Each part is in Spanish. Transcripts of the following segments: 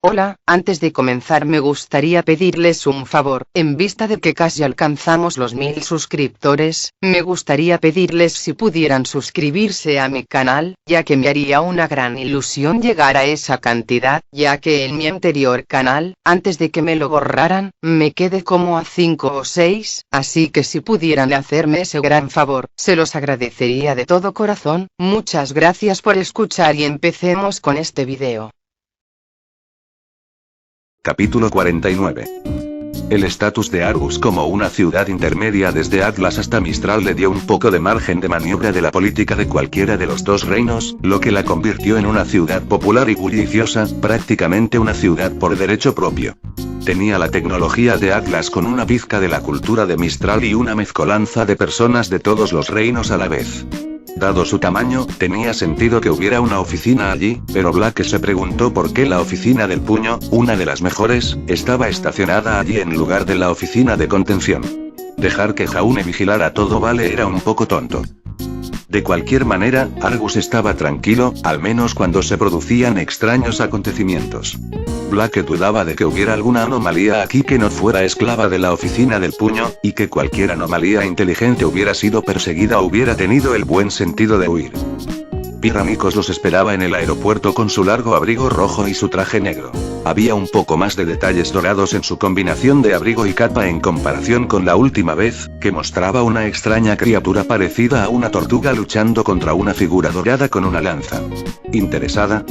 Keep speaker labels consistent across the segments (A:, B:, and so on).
A: Hola, antes de comenzar me gustaría pedirles un favor. En vista de que casi alcanzamos los 1000 suscriptores, me gustaría pedirles si pudieran suscribirse a mi canal, ya que me haría una gran ilusión llegar a esa cantidad, ya que en mi anterior canal, antes de que me lo borraran, me quedé como a 5 o 6, así que si pudieran hacerme ese gran favor, se los agradecería de todo corazón. Muchas gracias por escuchar y empecemos con este video.
B: Capítulo 49. El estatus de Argus como una ciudad intermedia desde Atlas hasta Mistral le dio un poco de margen de maniobra de la política de cualquiera de los dos reinos, lo que la convirtió en una ciudad popular y bulliciosa, prácticamente una ciudad por derecho propio. Tenía la tecnología de Atlas con una pizca de la cultura de Mistral y una mezcolanza de personas de todos los reinos a la vez. Dado su tamaño, tenía sentido que hubiera una oficina allí, pero Blake se preguntó por qué la oficina del puño, una de las mejores, estaba estacionada allí en lugar de la oficina de contención. Dejar que Jaune vigilara todo era un poco tonto. De cualquier manera, Argus estaba tranquilo, al menos cuando se producían extraños acontecimientos. Blake dudaba de que hubiera alguna anomalía aquí que no fuera esclava de la oficina del puño, y que cualquier anomalía inteligente hubiera sido perseguida o hubiera tenido el buen sentido de huir. Pirra Nikos los esperaba en el aeropuerto con su largo abrigo rojo y su traje negro. Había un poco más de detalles dorados en su combinación de abrigo y capa en comparación con la última vez, que mostraba una extraña criatura parecida a una tortuga luchando contra una figura dorada con una lanza. ¿Interesada?,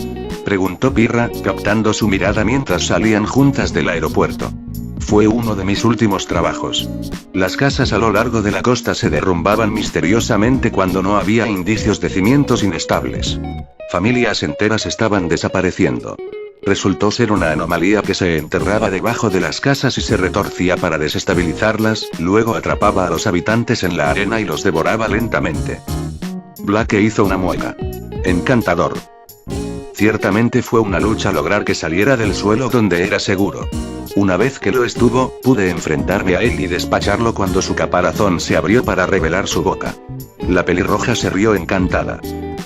B: preguntó Pirra, captando su mirada mientras salían juntas del aeropuerto. Fue uno de mis últimos trabajos. Las casas a lo largo de la costa se derrumbaban misteriosamente cuando no había indicios de cimientos inestables. Familias enteras estaban desapareciendo. Resultó ser una anomalía que se enterraba debajo de las casas y se retorcía para desestabilizarlas, luego atrapaba a los habitantes en la arena y los devoraba lentamente. Blake hizo una mueca. Encantador. Ciertamente fue una lucha lograr que saliera del suelo donde era seguro. Una vez que lo estuvo, pude enfrentarme a él y despacharlo cuando su caparazón se abrió para revelar su boca. La pelirroja se rió encantada.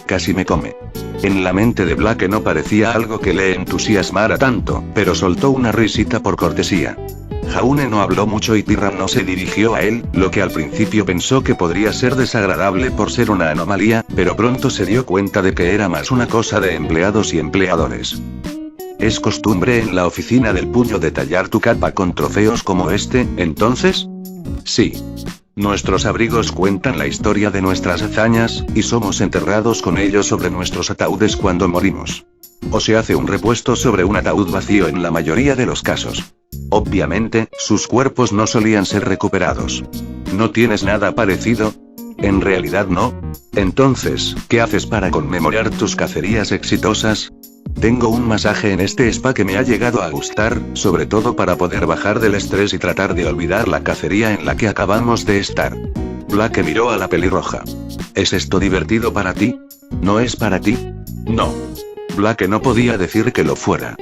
B: Casi me come. En la mente de Blake no parecía algo que le entusiasmara tanto, pero soltó una risita por cortesía. Jaune no habló mucho y Pirra no se dirigió a él, lo que al principio pensó que podría ser desagradable por ser una anomalía, pero pronto se dio cuenta de que era más una cosa de empleados y empleadores. ¿Es costumbre en la oficina del puño detallar tu capa con trofeos como este, entonces? Sí. Nuestros abrigos cuentan la historia de nuestras hazañas, y somos enterrados con ellos sobre nuestros ataúdes cuando morimos. O se hace un repuesto sobre un ataúd vacío en la mayoría de los casos. Obviamente, sus cuerpos no solían ser recuperados. ¿No tienes nada parecido? En realidad no. Entonces, ¿qué haces para conmemorar tus cacerías exitosas? Tengo un masaje en este spa que me ha llegado a gustar, sobre todo para poder bajar del estrés y tratar de olvidar la cacería en la que acabamos de estar. Blake miró a la pelirroja. ¿Es esto divertido para ti? ¿No es para ti? No. Blake no podía decir que lo fuera.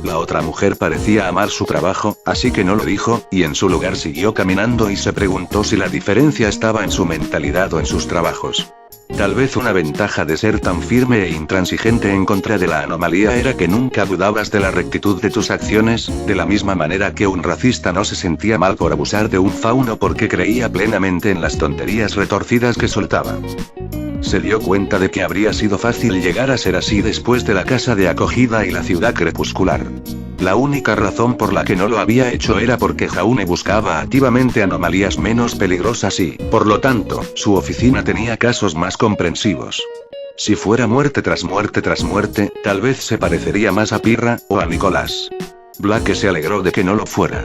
B: La otra mujer parecía amar su trabajo, así que no lo dijo, y en su lugar siguió caminando y se preguntó si la diferencia estaba en su mentalidad o en sus trabajos. Tal vez una ventaja de ser tan firme e intransigente en contra de la anomalía era que nunca dudabas de la rectitud de tus acciones, de la misma manera que un racista no se sentía mal por abusar de un fauno porque creía plenamente en las tonterías retorcidas que soltaba. Se dio cuenta de que habría sido fácil llegar a ser así después de la casa de acogida y la ciudad crepuscular. La única razón por la que no lo había hecho era porque Jaune buscaba activamente anomalías menos peligrosas y, por lo tanto, su oficina tenía casos más comprensivos. Si fuera muerte tras muerte, tal vez se parecería más a Pirra, o a Nicolás. Blake se alegró de que no lo fuera.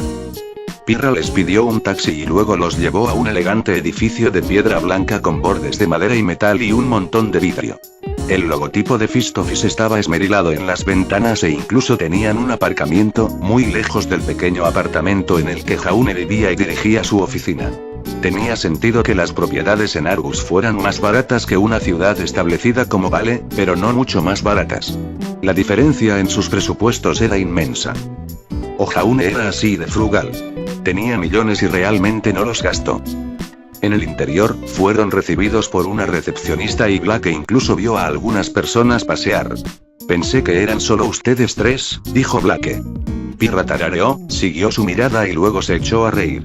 B: Pirra les pidió un taxi y luego los llevó a un elegante edificio de piedra blanca con bordes de madera y metal y un montón de vidrio. El logotipo de Fist Office estaba esmerilado en las ventanas e incluso tenían un aparcamiento, muy lejos del pequeño apartamento en el que Jaune vivía y dirigía su oficina. Tenía sentido que las propiedades en Argus fueran más baratas que una ciudad establecida como Vale, pero no mucho más baratas. La diferencia en sus presupuestos era inmensa. O Jaune era así de frugal. Tenía millones y realmente no los gastó. En el interior, fueron recibidos por una recepcionista y Blake incluso vio a algunas personas pasear. Pensé que eran solo ustedes tres, dijo Blake. Pirra tarareó, siguió su mirada y luego se echó a reír.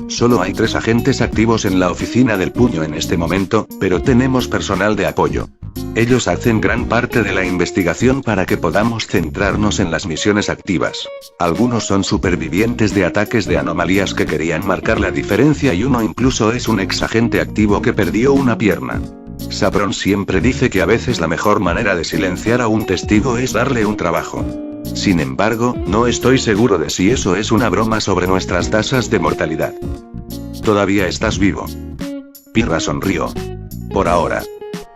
B: Solo hay 3 agentes activos en la oficina del puño en este momento, pero tenemos personal de apoyo. Ellos hacen gran parte de la investigación para que podamos centrarnos en las misiones activas. Algunos son supervivientes de ataques de anomalías que querían marcar la diferencia y uno incluso es un ex agente activo que perdió una pierna. Sabron siempre dice que a veces la mejor manera de silenciar a un testigo es darle un trabajo. Sin embargo, no estoy seguro de si eso es una broma sobre nuestras tasas de mortalidad. Todavía estás vivo. Pirra sonrió. Por ahora.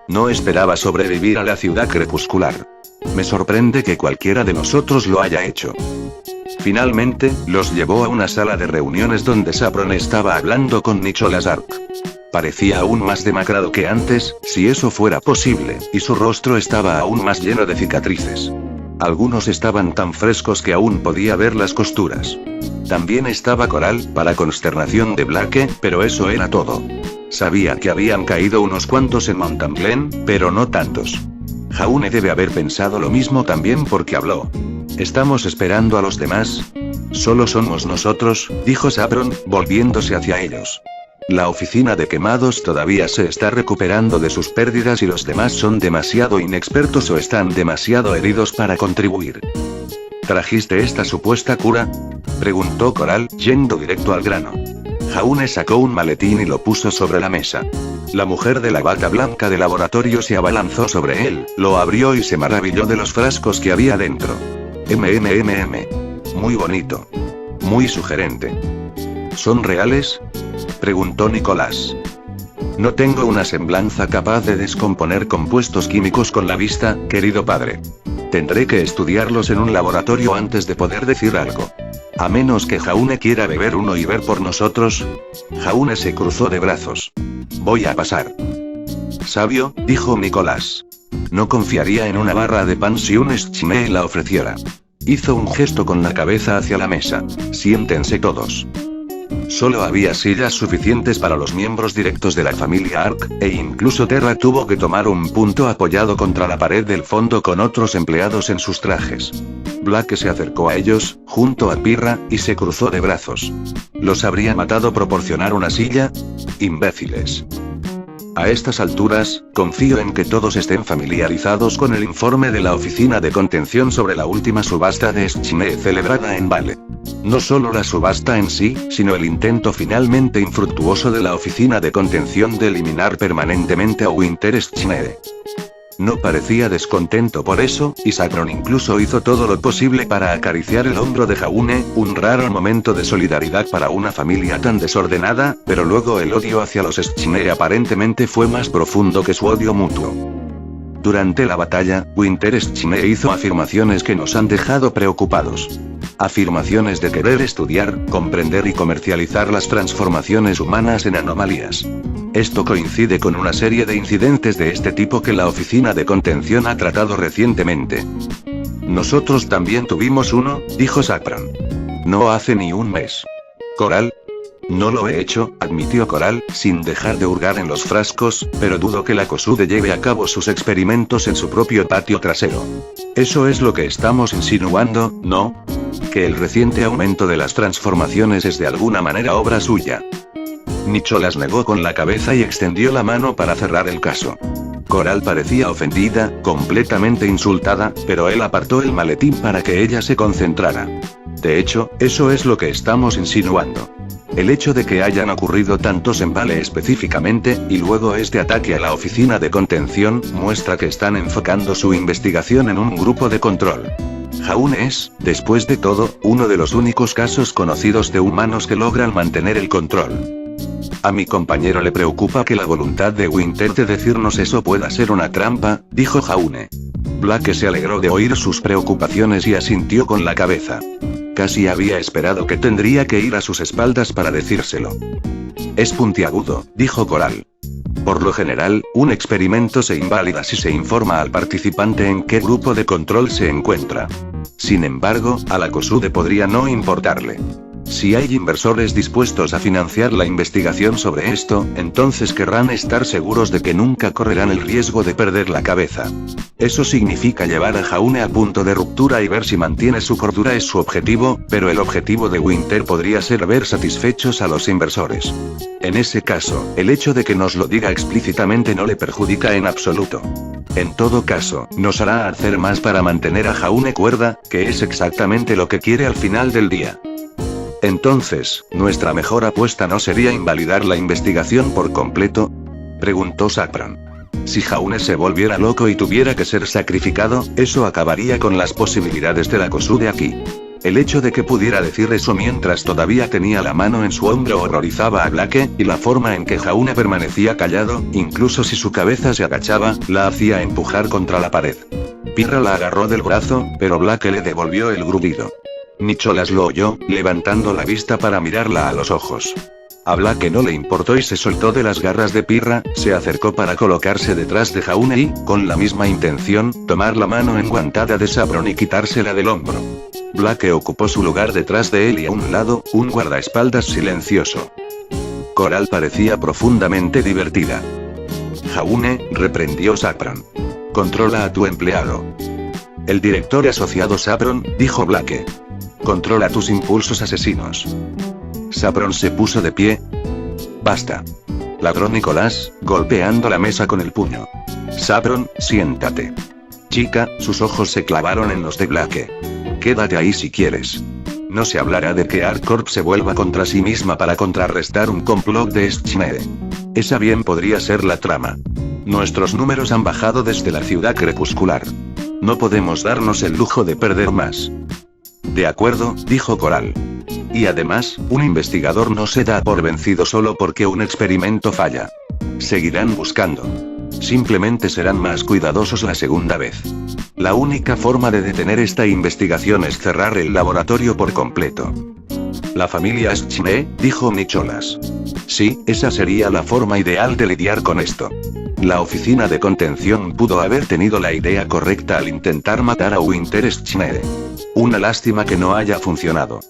B: No esperaba sobrevivir a la ciudad crepuscular. Me sorprende que cualquiera de nosotros lo haya hecho. Finalmente, los llevó a una sala de reuniones donde Sabron estaba hablando con Nicholas Ark. Parecía aún más demacrado que antes, si eso fuera posible, y su rostro estaba aún más lleno de cicatrices. Algunos estaban tan frescos que aún podía ver las costuras. También estaba Coral, para consternación de Blake, pero eso era todo. Sabía que habían caído unos cuantos en Mountain Glen, pero no tantos. Jaune debe haber pensado lo mismo también porque habló. ¿Estamos esperando a los demás? Solo somos nosotros, dijo Sabron, volviéndose hacia ellos. La oficina de quemados todavía se está recuperando de sus pérdidas y los demás son demasiado inexpertos o están demasiado heridos para contribuir. ¿Trajiste esta supuesta cura?, preguntó Coral, yendo directo al grano. Jaune sacó un maletín y lo puso sobre la mesa. La mujer de la bata blanca de laboratorio se abalanzó sobre él, lo abrió y se maravilló de los frascos que había dentro. Muy bonito. Muy sugerente. ¿Son reales?, preguntó Nicolás. No tengo una semblanza capaz de descomponer compuestos químicos con la vista, querido padre. Tendré que estudiarlos en un laboratorio antes de poder decir algo. A menos que Jaune quiera beber uno y ver por nosotros. Jaune se cruzó de brazos. Voy a pasar. Sabio, dijo Nicolás. No confiaría en una barra de pan si un Schmee la ofreciera. Hizo un gesto con la cabeza hacia la mesa. Siéntense todos. Solo había sillas suficientes para los miembros directos de la familia Ark, e incluso Terra tuvo que tomar un punto apoyado contra la pared del fondo con otros empleados en sus trajes. Blake se acercó a ellos, junto a Pirra, y se cruzó de brazos. ¿Los habría matado proporcionar una silla? Imbéciles. A estas alturas, confío en que todos estén familiarizados con el informe de la Oficina de Contención sobre la última subasta de Schmee celebrada en Vale. No solo la subasta en sí, sino el intento finalmente infructuoso de la Oficina de Contención de eliminar permanentemente a Winter Schmee. No parecía descontento por eso, y Sabron incluso hizo todo lo posible para acariciar el hombro de Jaune, un raro momento de solidaridad para una familia tan desordenada, pero luego el odio hacia los Schmee aparentemente fue más profundo que su odio mutuo. Durante la batalla, Winter Schmee hizo afirmaciones que nos han dejado preocupados. Afirmaciones de querer estudiar, comprender y comercializar las transformaciones humanas en anomalías. Esto coincide con una serie de incidentes de este tipo que la Oficina de Contención ha tratado recientemente. Nosotros también tuvimos uno, dijo Sabron. No hace ni un mes. Coral. No lo he hecho, admitió Coral, sin dejar de hurgar en los frascos, pero dudo que la COSUDE lleve a cabo sus experimentos en su propio patio trasero. Eso es lo que estamos insinuando, ¿no? Que el reciente aumento de las transformaciones es de alguna manera obra suya. Nicholas negó con la cabeza y extendió la mano para cerrar el caso. Coral parecía ofendida, completamente insultada, pero él apartó el maletín para que ella se concentrara. De hecho, eso es lo que estamos insinuando. El hecho de que hayan ocurrido tantos en Vale específicamente, y luego este ataque a la oficina de contención, muestra que están enfocando su investigación en un grupo de control. Jaune es, después de todo, uno de los únicos casos conocidos de humanos que logran mantener el control. A mi compañero le preocupa que la voluntad de Winter de decirnos eso pueda ser una trampa, dijo Jaune. Blake se alegró de oír sus preocupaciones y asintió con la cabeza. Casi había esperado que tendría que ir a sus espaldas para decírselo. Es puntiagudo, dijo Coral. Por lo general, un experimento se invalida si se informa al participante en qué grupo de control se encuentra. Sin embargo, a la COSUDE podría no importarle. Si hay inversores dispuestos a financiar la investigación sobre esto, entonces querrán estar seguros de que nunca correrán el riesgo de perder la cabeza. Eso significa llevar a Jaune al punto de ruptura y ver si mantiene su cordura es su objetivo, pero el objetivo de Winter podría ser ver satisfechos a los inversores. En ese caso, el hecho de que nos lo diga explícitamente no le perjudica en absoluto. En todo caso, nos hará hacer más para mantener a Jaune cuerda, que es exactamente lo que quiere al final del día. Entonces, ¿nuestra mejor apuesta no sería invalidar la investigación por completo?, preguntó Saffron. Si Jaune se volviera loco y tuviera que ser sacrificado, eso acabaría con las posibilidades de la Kosude aquí. El hecho de que pudiera decir eso mientras todavía tenía la mano en su hombro horrorizaba a Blake, y la forma en que Jaune permanecía callado, incluso si su cabeza se agachaba, la hacía empujar contra la pared. Pirra la agarró del brazo, pero Blake le devolvió el gruñido. Nicholas lo oyó, levantando la vista para mirarla a los ojos. A Blake no le importó y se soltó de las garras de Pirra, se acercó para colocarse detrás de Jaune y, con la misma intención, tomar la mano enguantada de Saffron y quitársela del hombro. Blake ocupó su lugar detrás de él y a un lado, un guardaespaldas silencioso. Coral parecía profundamente divertida. Jaune, reprendió Saffron. Controla a tu empleado. El director asociado Saffron, dijo Blake. Controla tus impulsos asesinos. Saffron se puso de pie. Basta. Ladró Nicholas, golpeando la mesa con el puño. Saffron, siéntate. Chica, sus ojos se clavaron en los de Blake. Quédate ahí si quieres. No se hablará de que ArcCorp se vuelva contra sí misma para contrarrestar un complot de Schneede. Esa bien podría ser la trama. Nuestros números han bajado desde la ciudad crepuscular. No podemos darnos el lujo de perder más. De acuerdo, dijo Coral. Y además, un investigador no se da por vencido solo porque un experimento falla. Seguirán buscando. Simplemente serán más cuidadosos la segunda vez. La única forma de detener esta investigación es cerrar el laboratorio por completo. La familia Schneede, dijo Nicholas. Sí, esa sería la forma ideal de lidiar con esto. La oficina de contención pudo haber tenido la idea correcta al intentar matar a Winter Schneede. Una lástima que no haya funcionado.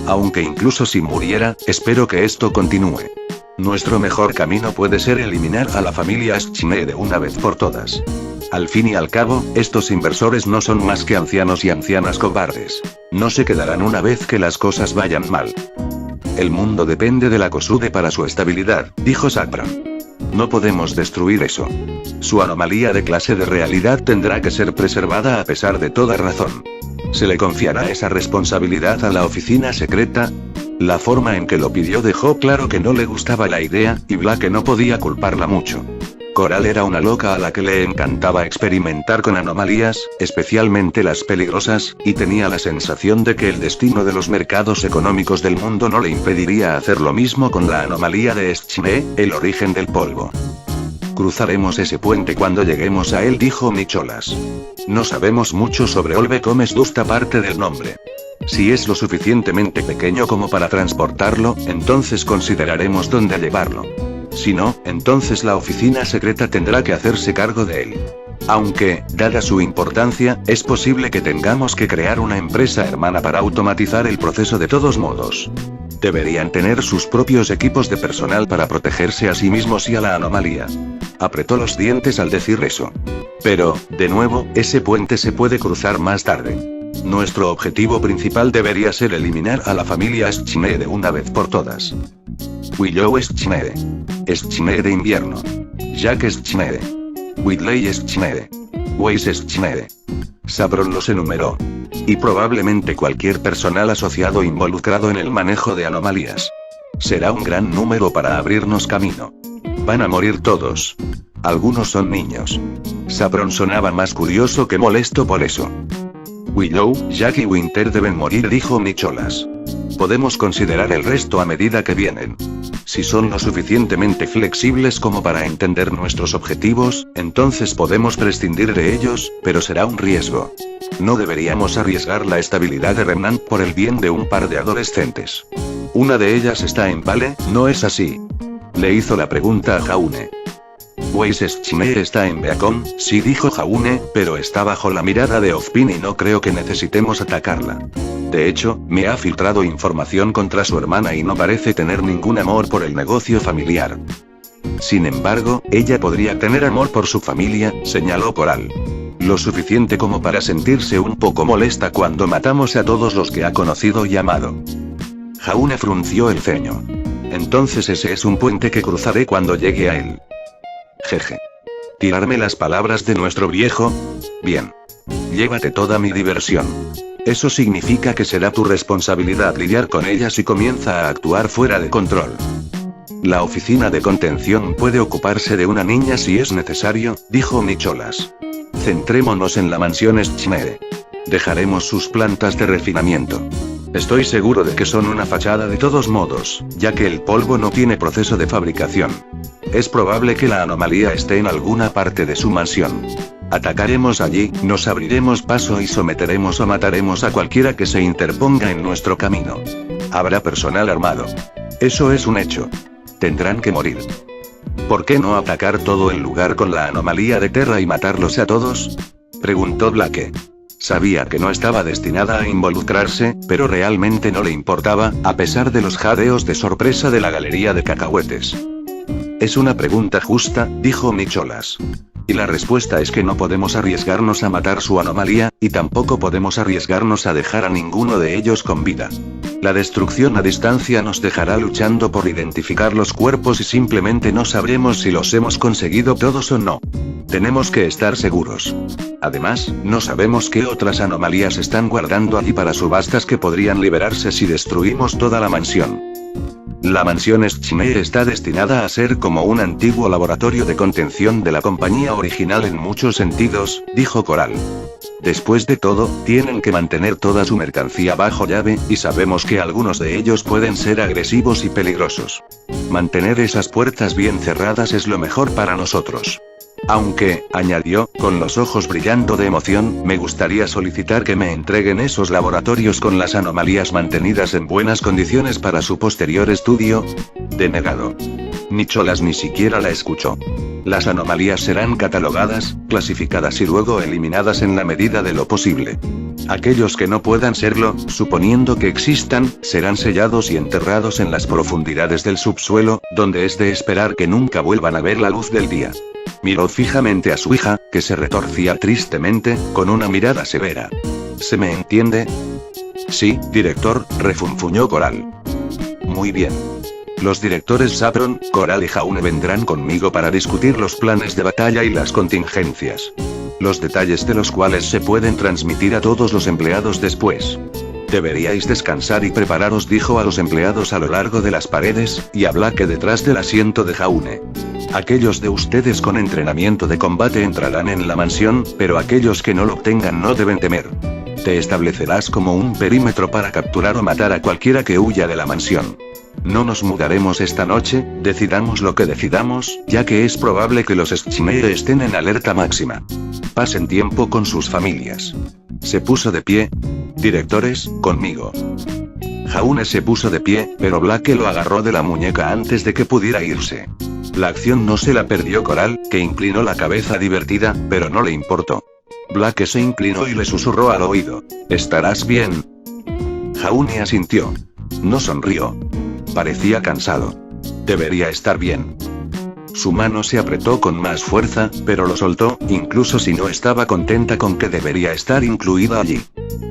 B: Aunque incluso si muriera, espero que esto continúe. Nuestro mejor camino puede ser eliminar a la familia Schneede una vez por todas. Al fin y al cabo, estos inversores no son más que ancianos y ancianas cobardes. No se quedarán una vez que las cosas vayan mal. El mundo depende de la Kosude para su estabilidad, dijo Saffron. No podemos destruir eso. Su anomalía de clase de realidad tendrá que ser preservada a pesar de toda razón. ¿Se le confiará esa responsabilidad a la oficina secreta? La forma en que lo pidió dejó claro que no le gustaba la idea, y Blake no podía culparla mucho. Coral era una loca a la que le encantaba experimentar con anomalías, especialmente las peligrosas, y tenía la sensación de que el destino de los mercados económicos del mundo no le impediría hacer lo mismo con la anomalía de Schneede, el origen del polvo. Cruzaremos ese puente cuando lleguemos a él, dijo Nicholas. No sabemos mucho sobre Olbecomes Dusta parte del nombre. Si es lo suficientemente pequeño como para transportarlo, entonces consideraremos dónde llevarlo. Si no, entonces la oficina secreta tendrá que hacerse cargo de él. Aunque, dada su importancia, es posible que tengamos que crear una empresa hermana para automatizar el proceso de todos modos. Deberían tener sus propios equipos de personal para protegerse a sí mismos y a la anomalía. Apretó los dientes al decir eso. Pero, de nuevo, ese puente se puede cruzar más tarde. Nuestro objetivo principal debería ser eliminar a la familia Schneede una vez por todas. Willow Schneede. Schneede de invierno. Jack Schneede. Whitley Schneede. Weiss Schneede. Saffron los enumeró. Y probablemente cualquier personal asociado involucrado en el manejo de anomalías. Será un gran número para abrirnos camino. Van a morir todos. Algunos son niños. Saffron sonaba más curioso que molesto por eso. Willow, Jack y Winter deben morir, dijo Nicholas. Podemos considerar el resto a medida que vienen. Si son lo suficientemente flexibles como para entender nuestros objetivos, entonces podemos prescindir de ellos, pero será un riesgo. No deberíamos arriesgar la estabilidad de Remnant por el bien de un par de adolescentes. Una de ellas está en Vale, ¿no es así? Le hizo la pregunta a Jaune. Weiss Schneer está en Beacon, sí, dijo Jaune, pero está bajo la mirada de Ozpin y no creo que necesitemos atacarla. De hecho, me ha filtrado información contra su hermana y no parece tener ningún amor por el negocio familiar. Sin embargo, ella podría tener amor por su familia, señaló Coral. Lo suficiente como para sentirse un poco molesta cuando matamos a todos los que ha conocido y amado. Jaune frunció el ceño. Entonces ese es un puente que cruzaré cuando llegue a él. Jeje. ¿Tirarme las palabras de nuestro viejo? Bien. Llévate toda mi diversión. Eso significa que será tu responsabilidad lidiar con ella si comienza a actuar fuera de control. La oficina de contención puede ocuparse de una niña si es necesario, dijo Nicholas. Centrémonos en la mansión Schneer. Dejaremos sus plantas de refinamiento. Estoy seguro de que son una fachada de todos modos, ya que el polvo no tiene proceso de fabricación. Es probable que la anomalía esté en alguna parte de su mansión. Atacaremos allí, nos abriremos paso y someteremos o mataremos a cualquiera que se interponga en nuestro camino. Habrá personal armado. Eso es un hecho. Tendrán que morir. ¿Por qué no atacar todo el lugar con la anomalía de Terra y matarlos a todos? Preguntó Blake. Sabía que no estaba destinada a involucrarse, pero realmente no le importaba, a pesar de los jadeos de sorpresa de la galería de cacahuetes. Es una pregunta justa, dijo Nicholas. Y la respuesta es que no podemos arriesgarnos a matar su anomalía, y tampoco podemos arriesgarnos a dejar a ninguno de ellos con vida. La destrucción a distancia nos dejará luchando por identificar los cuerpos y simplemente no sabremos si los hemos conseguido todos o no. Tenemos que estar seguros. Además, no sabemos qué otras anomalías están guardando allí para subastas que podrían liberarse si destruimos toda la mansión. La mansión Schneer está destinada a ser como un antiguo laboratorio de contención de la compañía original en muchos sentidos, dijo Coral. Después de todo, tienen que mantener toda su mercancía bajo llave, y sabemos que algunos de ellos pueden ser agresivos y peligrosos. Mantener esas puertas bien cerradas es lo mejor para nosotros. Aunque, añadió, con los ojos brillando de emoción, me gustaría solicitar que me entreguen esos laboratorios con las anomalías mantenidas en buenas condiciones para su posterior estudio. Denegado. Nicholas ni siquiera la escuchó. Las anomalías serán catalogadas, clasificadas y luego eliminadas en la medida de lo posible. Aquellos que no puedan serlo, suponiendo que existan, serán sellados y enterrados en las profundidades del subsuelo, donde es de esperar que nunca vuelvan a ver la luz del día. Miró fijamente a su hija, que se retorcía tristemente, con una mirada severa. ¿Se me entiende? Sí, director, refunfuñó Coral. Muy bien. Los directores Saffron, Coral y Jaune vendrán conmigo para discutir los planes de batalla y las contingencias. Los detalles de los cuales se pueden transmitir a todos los empleados después. Deberíais descansar y prepararos, dijo a los empleados a lo largo de las paredes, y a Blake detrás del asiento de Jaune. Aquellos de ustedes con entrenamiento de combate entrarán en la mansión, pero aquellos que no lo obtengan no deben temer. Te establecerás como un perímetro para capturar o matar a cualquiera que huya de la mansión. No nos mudaremos esta noche, decidamos lo que decidamos, ya que es probable que los Schneer estén en alerta máxima. Pasen tiempo con sus familias. Se puso de pie. Directores, conmigo. Jaune se puso de pie, pero Blake lo agarró de la muñeca antes de que pudiera irse. La acción no se la perdió Coral, que inclinó la cabeza divertida, pero no le importó. Blake se inclinó y le susurró al oído. ¿Estarás bien? Jaune asintió. No sonrió. Parecía cansado. Debería estar bien. Su mano se apretó con más fuerza, pero lo soltó, incluso si no estaba contenta con que debería estar incluida allí.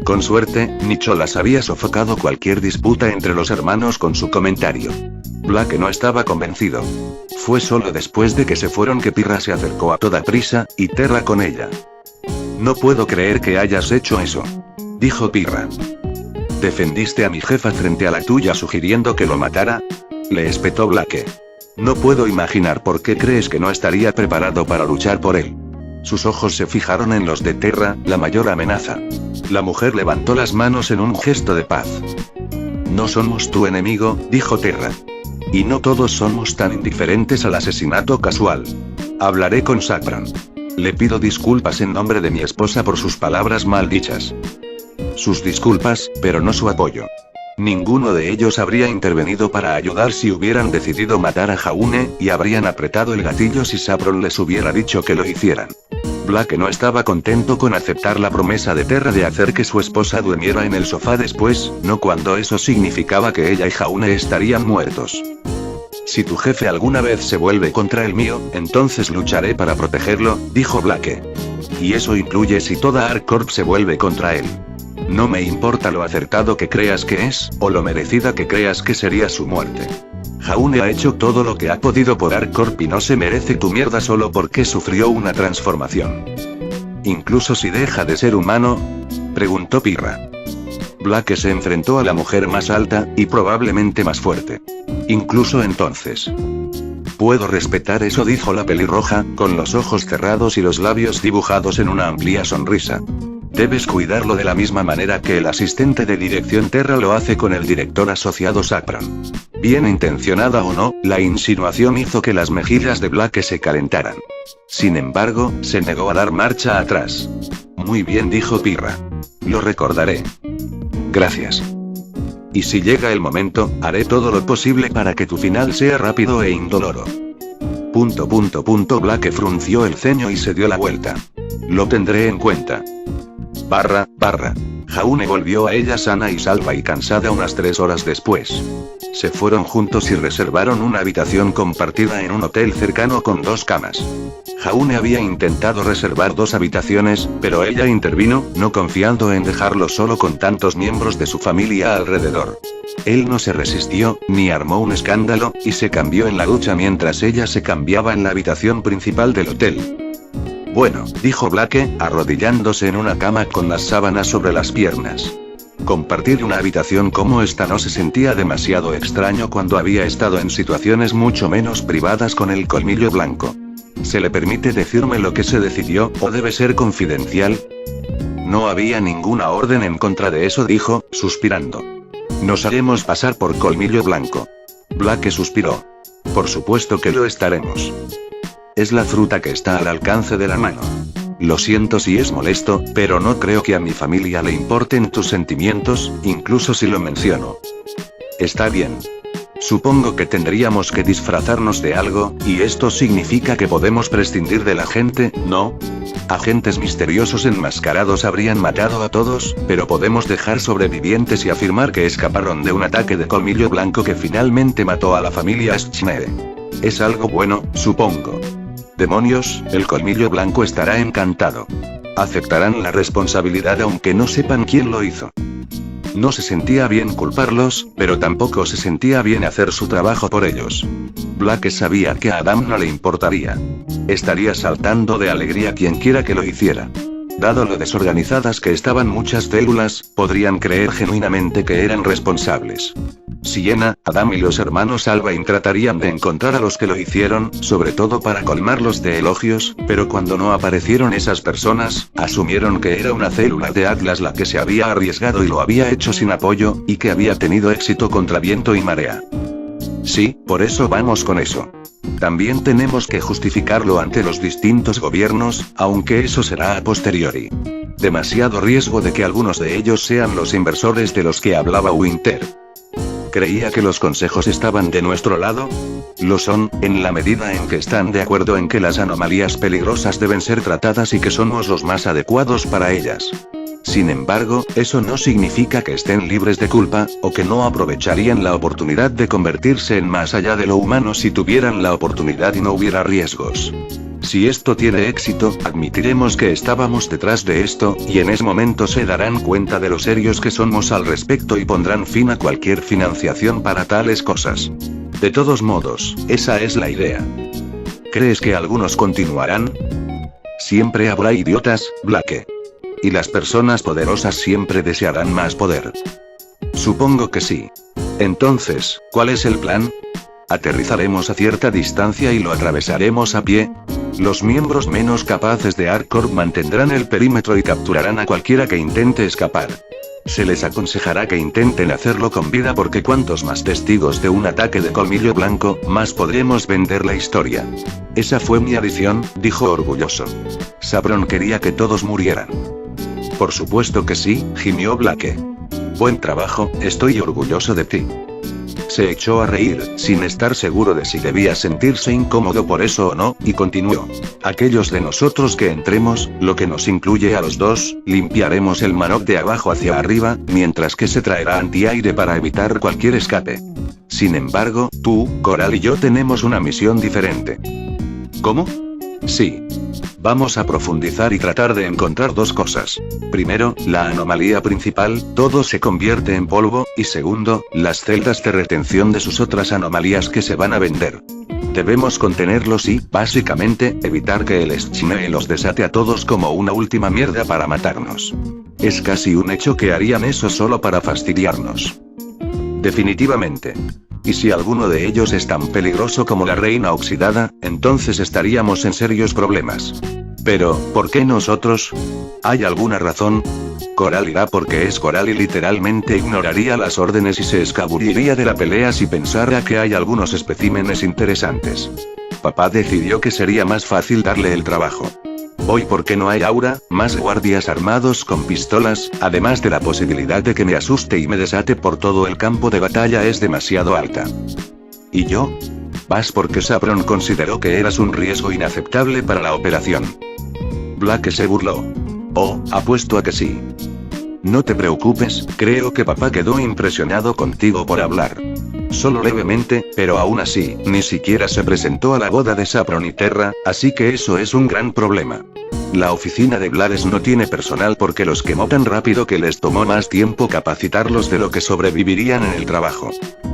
B: Con suerte, Nicholas había sofocado cualquier disputa entre los hermanos con su comentario. Blake no estaba convencido. Fue solo después de que se fueron que Pirra se acercó a toda prisa, y Terra con ella. No puedo creer que hayas hecho eso, dijo Pirra. ¿Defendiste a mi jefa frente a la tuya sugiriendo que lo matara? Le espetó Blake. No puedo imaginar por qué crees que no estaría preparado para luchar por él. Sus ojos se fijaron en los de Terra, la mayor amenaza. La mujer levantó las manos en un gesto de paz. No somos tu enemigo, dijo Terra. Y no todos somos tan indiferentes al asesinato casual. Hablaré con Saffron. Le pido disculpas en nombre de mi esposa por sus palabras mal dichas. Sus disculpas, pero no su apoyo. Ninguno de ellos habría intervenido para ayudar si hubieran decidido matar a Jaune, y habrían apretado el gatillo si Saffron les hubiera dicho que lo hicieran. Blake no estaba contento con aceptar la promesa de Terra de hacer que su esposa durmiera en el sofá después, no cuando eso significaba que ella y Jaune estarían muertos. Si tu jefe alguna vez se vuelve contra el mío, entonces lucharé para protegerlo, dijo Blake. Y eso incluye si toda ArcCorp se vuelve contra él. No me importa lo acertado que creas que es, o lo merecida que creas que sería su muerte. Jaune ha hecho todo lo que ha podido por ArcCorp y no se merece tu mierda solo porque sufrió una transformación. ¿Incluso si deja de ser humano?, preguntó Pirra. Blake se enfrentó a la mujer más alta, y probablemente más fuerte. Incluso entonces. Puedo respetar eso, dijo la pelirroja, con los ojos cerrados y los labios dibujados en una amplia sonrisa. Debes cuidarlo de la misma manera que el asistente de dirección Terra lo hace con el director asociado Saffron. Bien intencionada o no, la insinuación hizo que las mejillas de Blake se calentaran. Sin embargo, se negó a dar marcha atrás. Muy bien, dijo Pirra. Lo recordaré. Gracias. Y si llega el momento, haré todo lo posible para que tu final sea rápido e indoloro. Blake frunció el ceño y se dio la vuelta. Lo tendré en cuenta. Jaune volvió a ella sana y salva y cansada unas 3 horas después. Se fueron juntos y reservaron una habitación compartida en un hotel cercano con 2 camas. Jaune había intentado reservar 2 habitaciones, pero ella intervino, no confiando en dejarlo solo con tantos miembros de su familia alrededor. Él no se resistió, ni armó un escándalo, y se cambió en la ducha mientras ella se cambiaba en la habitación principal del hotel. Bueno, dijo Blake, arrodillándose en una cama con las sábanas sobre las piernas. Compartir una habitación como esta no se sentía demasiado extraño cuando había estado en situaciones mucho menos privadas con el colmillo blanco. ¿Se le permite decirme lo que se decidió, o debe ser confidencial? No había ninguna orden en contra de eso, dijo, suspirando. Nos haremos pasar por colmillo blanco. Blake suspiró. Por supuesto que lo estaremos. Es la fruta que está al alcance de la mano. Lo siento si es molesto, pero no creo que a mi familia le importen tus sentimientos, incluso si lo menciono. Está bien. Supongo que tendríamos que disfrazarnos de algo, y esto significa que podemos prescindir de la gente, ¿no? Agentes misteriosos enmascarados habrían matado a todos, pero podemos dejar sobrevivientes y afirmar que escaparon de un ataque de colmillo blanco que finalmente mató a la familia Schneider. Es algo bueno, supongo. Demonios, el colmillo blanco estará encantado. Aceptarán la responsabilidad aunque no sepan quién lo hizo. No se sentía bien culparlos, pero tampoco se sentía bien hacer su trabajo por ellos. Blake sabía que a Adam no le importaría. Estaría saltando de alegría quienquiera que lo hiciera. Dado lo desorganizadas que estaban muchas células, podrían creer genuinamente que eran responsables. Sienna, Adam y los hermanos Albain tratarían de encontrar a los que lo hicieron, sobre todo para colmarlos de elogios, pero cuando no aparecieron esas personas, asumieron que era una célula de Atlas la que se había arriesgado y lo había hecho sin apoyo, y que había tenido éxito contra viento y marea. Sí, por eso vamos con eso. También tenemos que justificarlo ante los distintos gobiernos, aunque eso será a posteriori. Demasiado riesgo de que algunos de ellos sean los inversores de los que hablaba Winter. ¿Creía que los consejos estaban de nuestro lado? Lo son, en la medida en que están de acuerdo en que las anomalías peligrosas deben ser tratadas y que somos los más adecuados para ellas. Sin embargo, eso no significa que estén libres de culpa, o que no aprovecharían la oportunidad de convertirse en más allá de lo humano si tuvieran la oportunidad y no hubiera riesgos. Si esto tiene éxito, admitiremos que estábamos detrás de esto, y en ese momento se darán cuenta de lo serios que somos al respecto y pondrán fin a cualquier financiación para tales cosas. De todos modos, esa es la idea. ¿Crees que algunos continuarán? Siempre habrá idiotas, Blake. Y las personas poderosas siempre desearán más poder. Supongo que sí. Entonces, ¿cuál es el plan? Aterrizaremos a cierta distancia y lo atravesaremos a pie. Los miembros menos capaces de ArcCorp mantendrán el perímetro y capturarán a cualquiera que intente escapar. Se les aconsejará que intenten hacerlo con vida porque cuantos más testigos de un ataque de colmillo blanco, más podremos vender la historia. Esa fue mi adición, dijo orgulloso. Saffron quería que todos murieran. Por supuesto que sí, gimió Blake. Buen trabajo, estoy orgulloso de ti. Se echó a reír, sin estar seguro de si debía sentirse incómodo por eso o no, y continuó. Aquellos de nosotros que entremos, lo que nos incluye a los dos, limpiaremos el manoc de abajo hacia arriba, mientras que se traerá antiaire para evitar cualquier escape. Sin embargo, tú, Coral y yo tenemos una misión diferente. ¿Cómo? Sí. Vamos a profundizar y tratar de encontrar dos cosas. Primero, la anomalía principal, todo se convierte en polvo, y segundo, las celdas de retención de sus otras anomalías que se van a vender. Debemos contenerlos y, básicamente, evitar que el Schnee los desate a todos como una última mierda para matarnos. Es casi un hecho que harían eso solo para fastidiarnos. Definitivamente. Y si alguno de ellos es tan peligroso como la reina oxidada, entonces estaríamos en serios problemas. Pero, ¿por qué nosotros? ¿Hay alguna razón? Coral irá porque es Coral y literalmente ignoraría las órdenes y se escabulliría de la pelea si pensara que hay algunos especímenes interesantes. Papá decidió que sería más fácil darle el trabajo. Hoy porque no hay aura, más guardias armados con pistolas, además de la posibilidad de que me asuste y me desate por todo el campo de batalla es demasiado alta. ¿Y yo? Vas porque Saffron consideró que eras un riesgo inaceptable para la operación. Blake se burló. Oh, apuesto a que sí. No te preocupes, creo que papá quedó impresionado contigo por hablar. Solo levemente, pero aún así, ni siquiera se presentó a la boda de Saffron y Terra, así que eso es un gran problema. La oficina de Blades no tiene personal porque los quemó tan rápido que les tomó más tiempo capacitarlos de lo que sobrevivirían en el trabajo.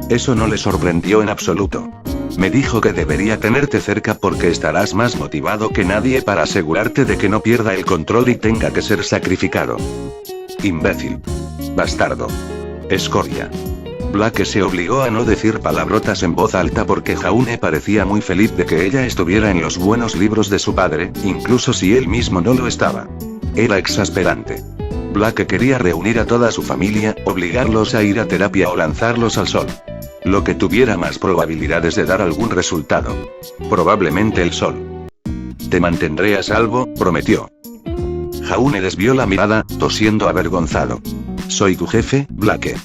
B: Eso no le sorprendió en absoluto. Me dijo que debería tenerte cerca porque estarás más motivado que nadie para asegurarte de que no pierda el control y tenga que ser sacrificado. Imbécil. Bastardo. Escoria. Blake se obligó a no decir palabrotas en voz alta porque Jaune parecía muy feliz de que ella estuviera en los buenos libros de su padre, incluso si él mismo no lo estaba. Era exasperante. Blake quería reunir a toda su familia, obligarlos a ir a terapia o lanzarlos al sol. Lo que tuviera más probabilidades de dar algún resultado. Probablemente el sol. Te mantendré a salvo, prometió. Jaune desvió la mirada, tosiendo avergonzado. Soy tu jefe, Blake.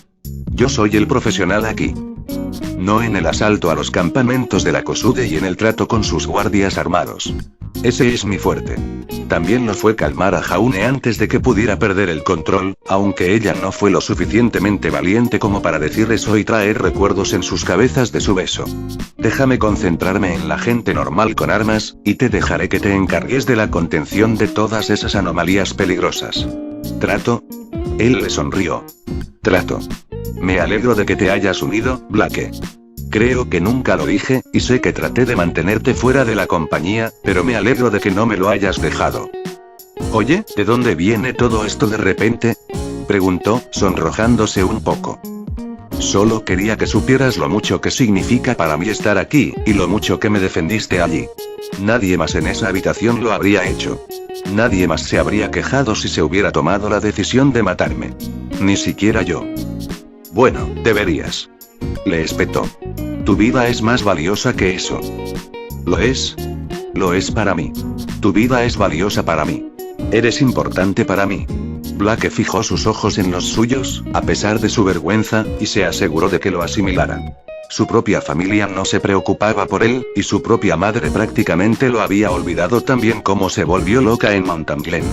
B: Yo soy el profesional aquí. No en el asalto a los campamentos de la Kosude y en el trato con sus guardias armados. Ese es mi fuerte. También lo fue calmar a Jaune antes de que pudiera perder el control, aunque ella no fue lo suficientemente valiente como para decir eso y traer recuerdos en sus cabezas de su beso. Déjame concentrarme en la gente normal con armas, y te dejaré que te encargues de la contención de todas esas anomalías peligrosas. ¿Trato? Él le sonrió. Trato. Me alegro de que te hayas unido, Blake. Creo que nunca lo dije, y sé que traté de mantenerte fuera de la compañía, pero me alegro de que no me lo hayas dejado. Oye, ¿de dónde viene todo esto de repente? Preguntó, sonrojándose un poco. Solo quería que supieras lo mucho que significa para mí estar aquí, y lo mucho que me defendiste allí. Nadie más en esa habitación lo habría hecho. Nadie más se habría quejado si se hubiera tomado la decisión de matarme. Ni siquiera yo. Bueno, deberías. Le espetó. Tu vida es más valiosa que eso. ¿Lo es? Lo es para mí. Tu vida es valiosa para mí. Eres importante para mí. Blake fijó sus ojos en los suyos, a pesar de su vergüenza, y se aseguró de que lo asimilaran. Su propia familia no se preocupaba por él, y su propia madre prácticamente lo había olvidado también como se volvió loca en Mountain Glen.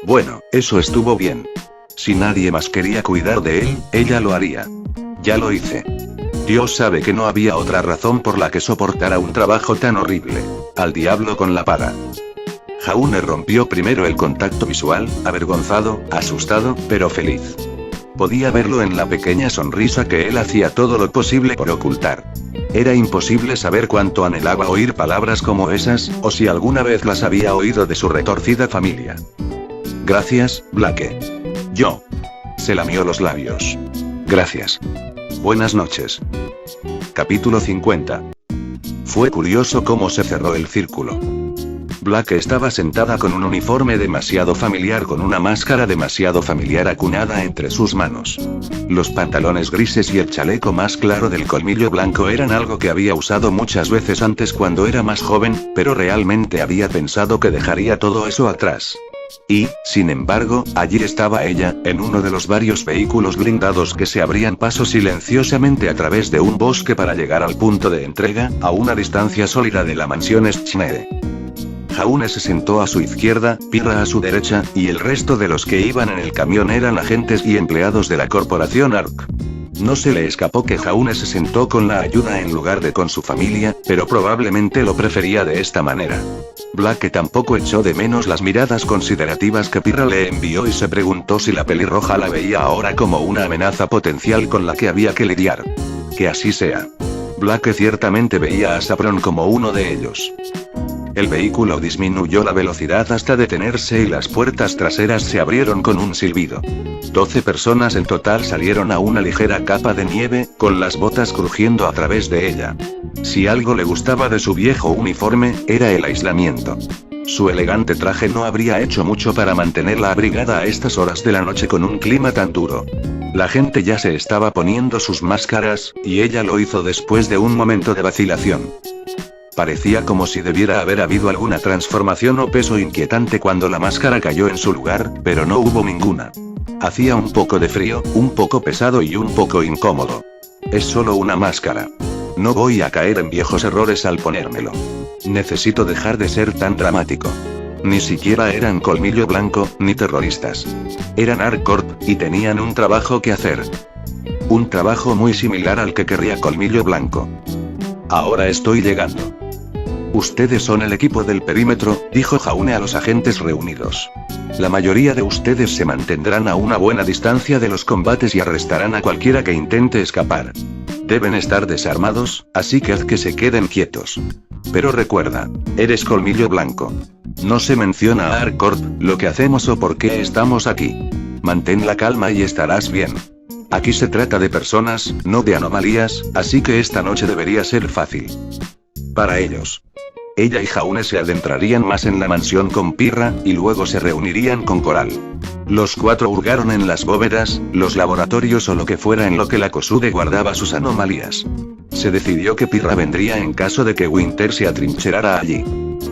B: Bueno, eso estuvo bien. Si nadie más quería cuidar de él, ella lo haría. Ya lo hice. Dios sabe que no había otra razón por la que soportara un trabajo tan horrible. Al diablo con la paga. Jaune rompió primero el contacto visual, avergonzado, asustado, pero feliz. Podía verlo en la pequeña sonrisa que él hacía todo lo posible por ocultar. Era imposible saber cuánto anhelaba oír palabras como esas, o si alguna vez las había oído de su retorcida familia. Gracias, Blake. Yo. Se lamió los labios. Gracias. Buenas noches. Capítulo 50. Fue curioso cómo se cerró el círculo. Blake estaba sentada con un uniforme demasiado familiar con una máscara demasiado familiar acunada entre sus manos. Los pantalones grises y el chaleco más claro del colmillo blanco eran algo que había usado muchas veces antes cuando era más joven, pero realmente había pensado que dejaría todo eso atrás. Y, sin embargo, allí estaba ella, en uno de los varios vehículos blindados que se abrían paso silenciosamente a través de un bosque para llegar al punto de entrega, a una distancia sólida de la mansión Schneider. Jaune se sentó a su izquierda, Pirra a su derecha, y el resto de los que iban en el camión eran agentes y empleados de la corporación ARK. No se le escapó que Jaune se sentó con la ayuda en lugar de con su familia, pero probablemente lo prefería de esta manera. Blake tampoco echó de menos las miradas considerativas que Pirra le envió y se preguntó si la pelirroja la veía ahora como una amenaza potencial con la que había que lidiar. Que así sea. Blake ciertamente veía a Saffron como uno de ellos. El vehículo disminuyó la velocidad hasta detenerse y las puertas traseras se abrieron con un silbido. 12 personas en total salieron a una ligera capa de nieve, con las botas crujiendo a través de ella. Si algo le gustaba de su viejo uniforme, era el aislamiento. Su elegante traje no habría hecho mucho para mantenerla abrigada a estas horas de la noche con un clima tan duro. La gente ya se estaba poniendo sus máscaras, y ella lo hizo después de un momento de vacilación. Parecía como si debiera haber habido alguna transformación o peso inquietante cuando la máscara cayó en su lugar, pero no hubo ninguna. Hacía un poco de frío, un poco pesado y un poco incómodo. Es solo una máscara. No voy a caer en viejos errores al ponérmelo. Necesito dejar de ser tan dramático. Ni siquiera eran Colmillo Blanco, ni terroristas. Eran ARK, y tenían un trabajo que hacer. Un trabajo muy similar al que querría Colmillo Blanco. Ahora estoy llegando. Ustedes son el equipo del perímetro, dijo Jaune a los agentes reunidos. La mayoría de ustedes se mantendrán a una buena distancia de los combates y arrestarán a cualquiera que intente escapar. Deben estar desarmados, así que haz que se queden quietos. Pero recuerda, eres Colmillo Blanco. No se menciona a ARK, lo que hacemos o por qué estamos aquí. Mantén la calma y estarás bien. Aquí se trata de personas, no de anomalías, así que esta noche debería ser fácil. Para ellos. Ella y Jaune se adentrarían más en la mansión con Pirra, y luego se reunirían con Coral. Los 4 hurgaron en las bóvedas, los laboratorios o lo que fuera en lo que la Kosude guardaba sus anomalías. Se decidió que Pirra vendría en caso de que Winter se atrincherara allí.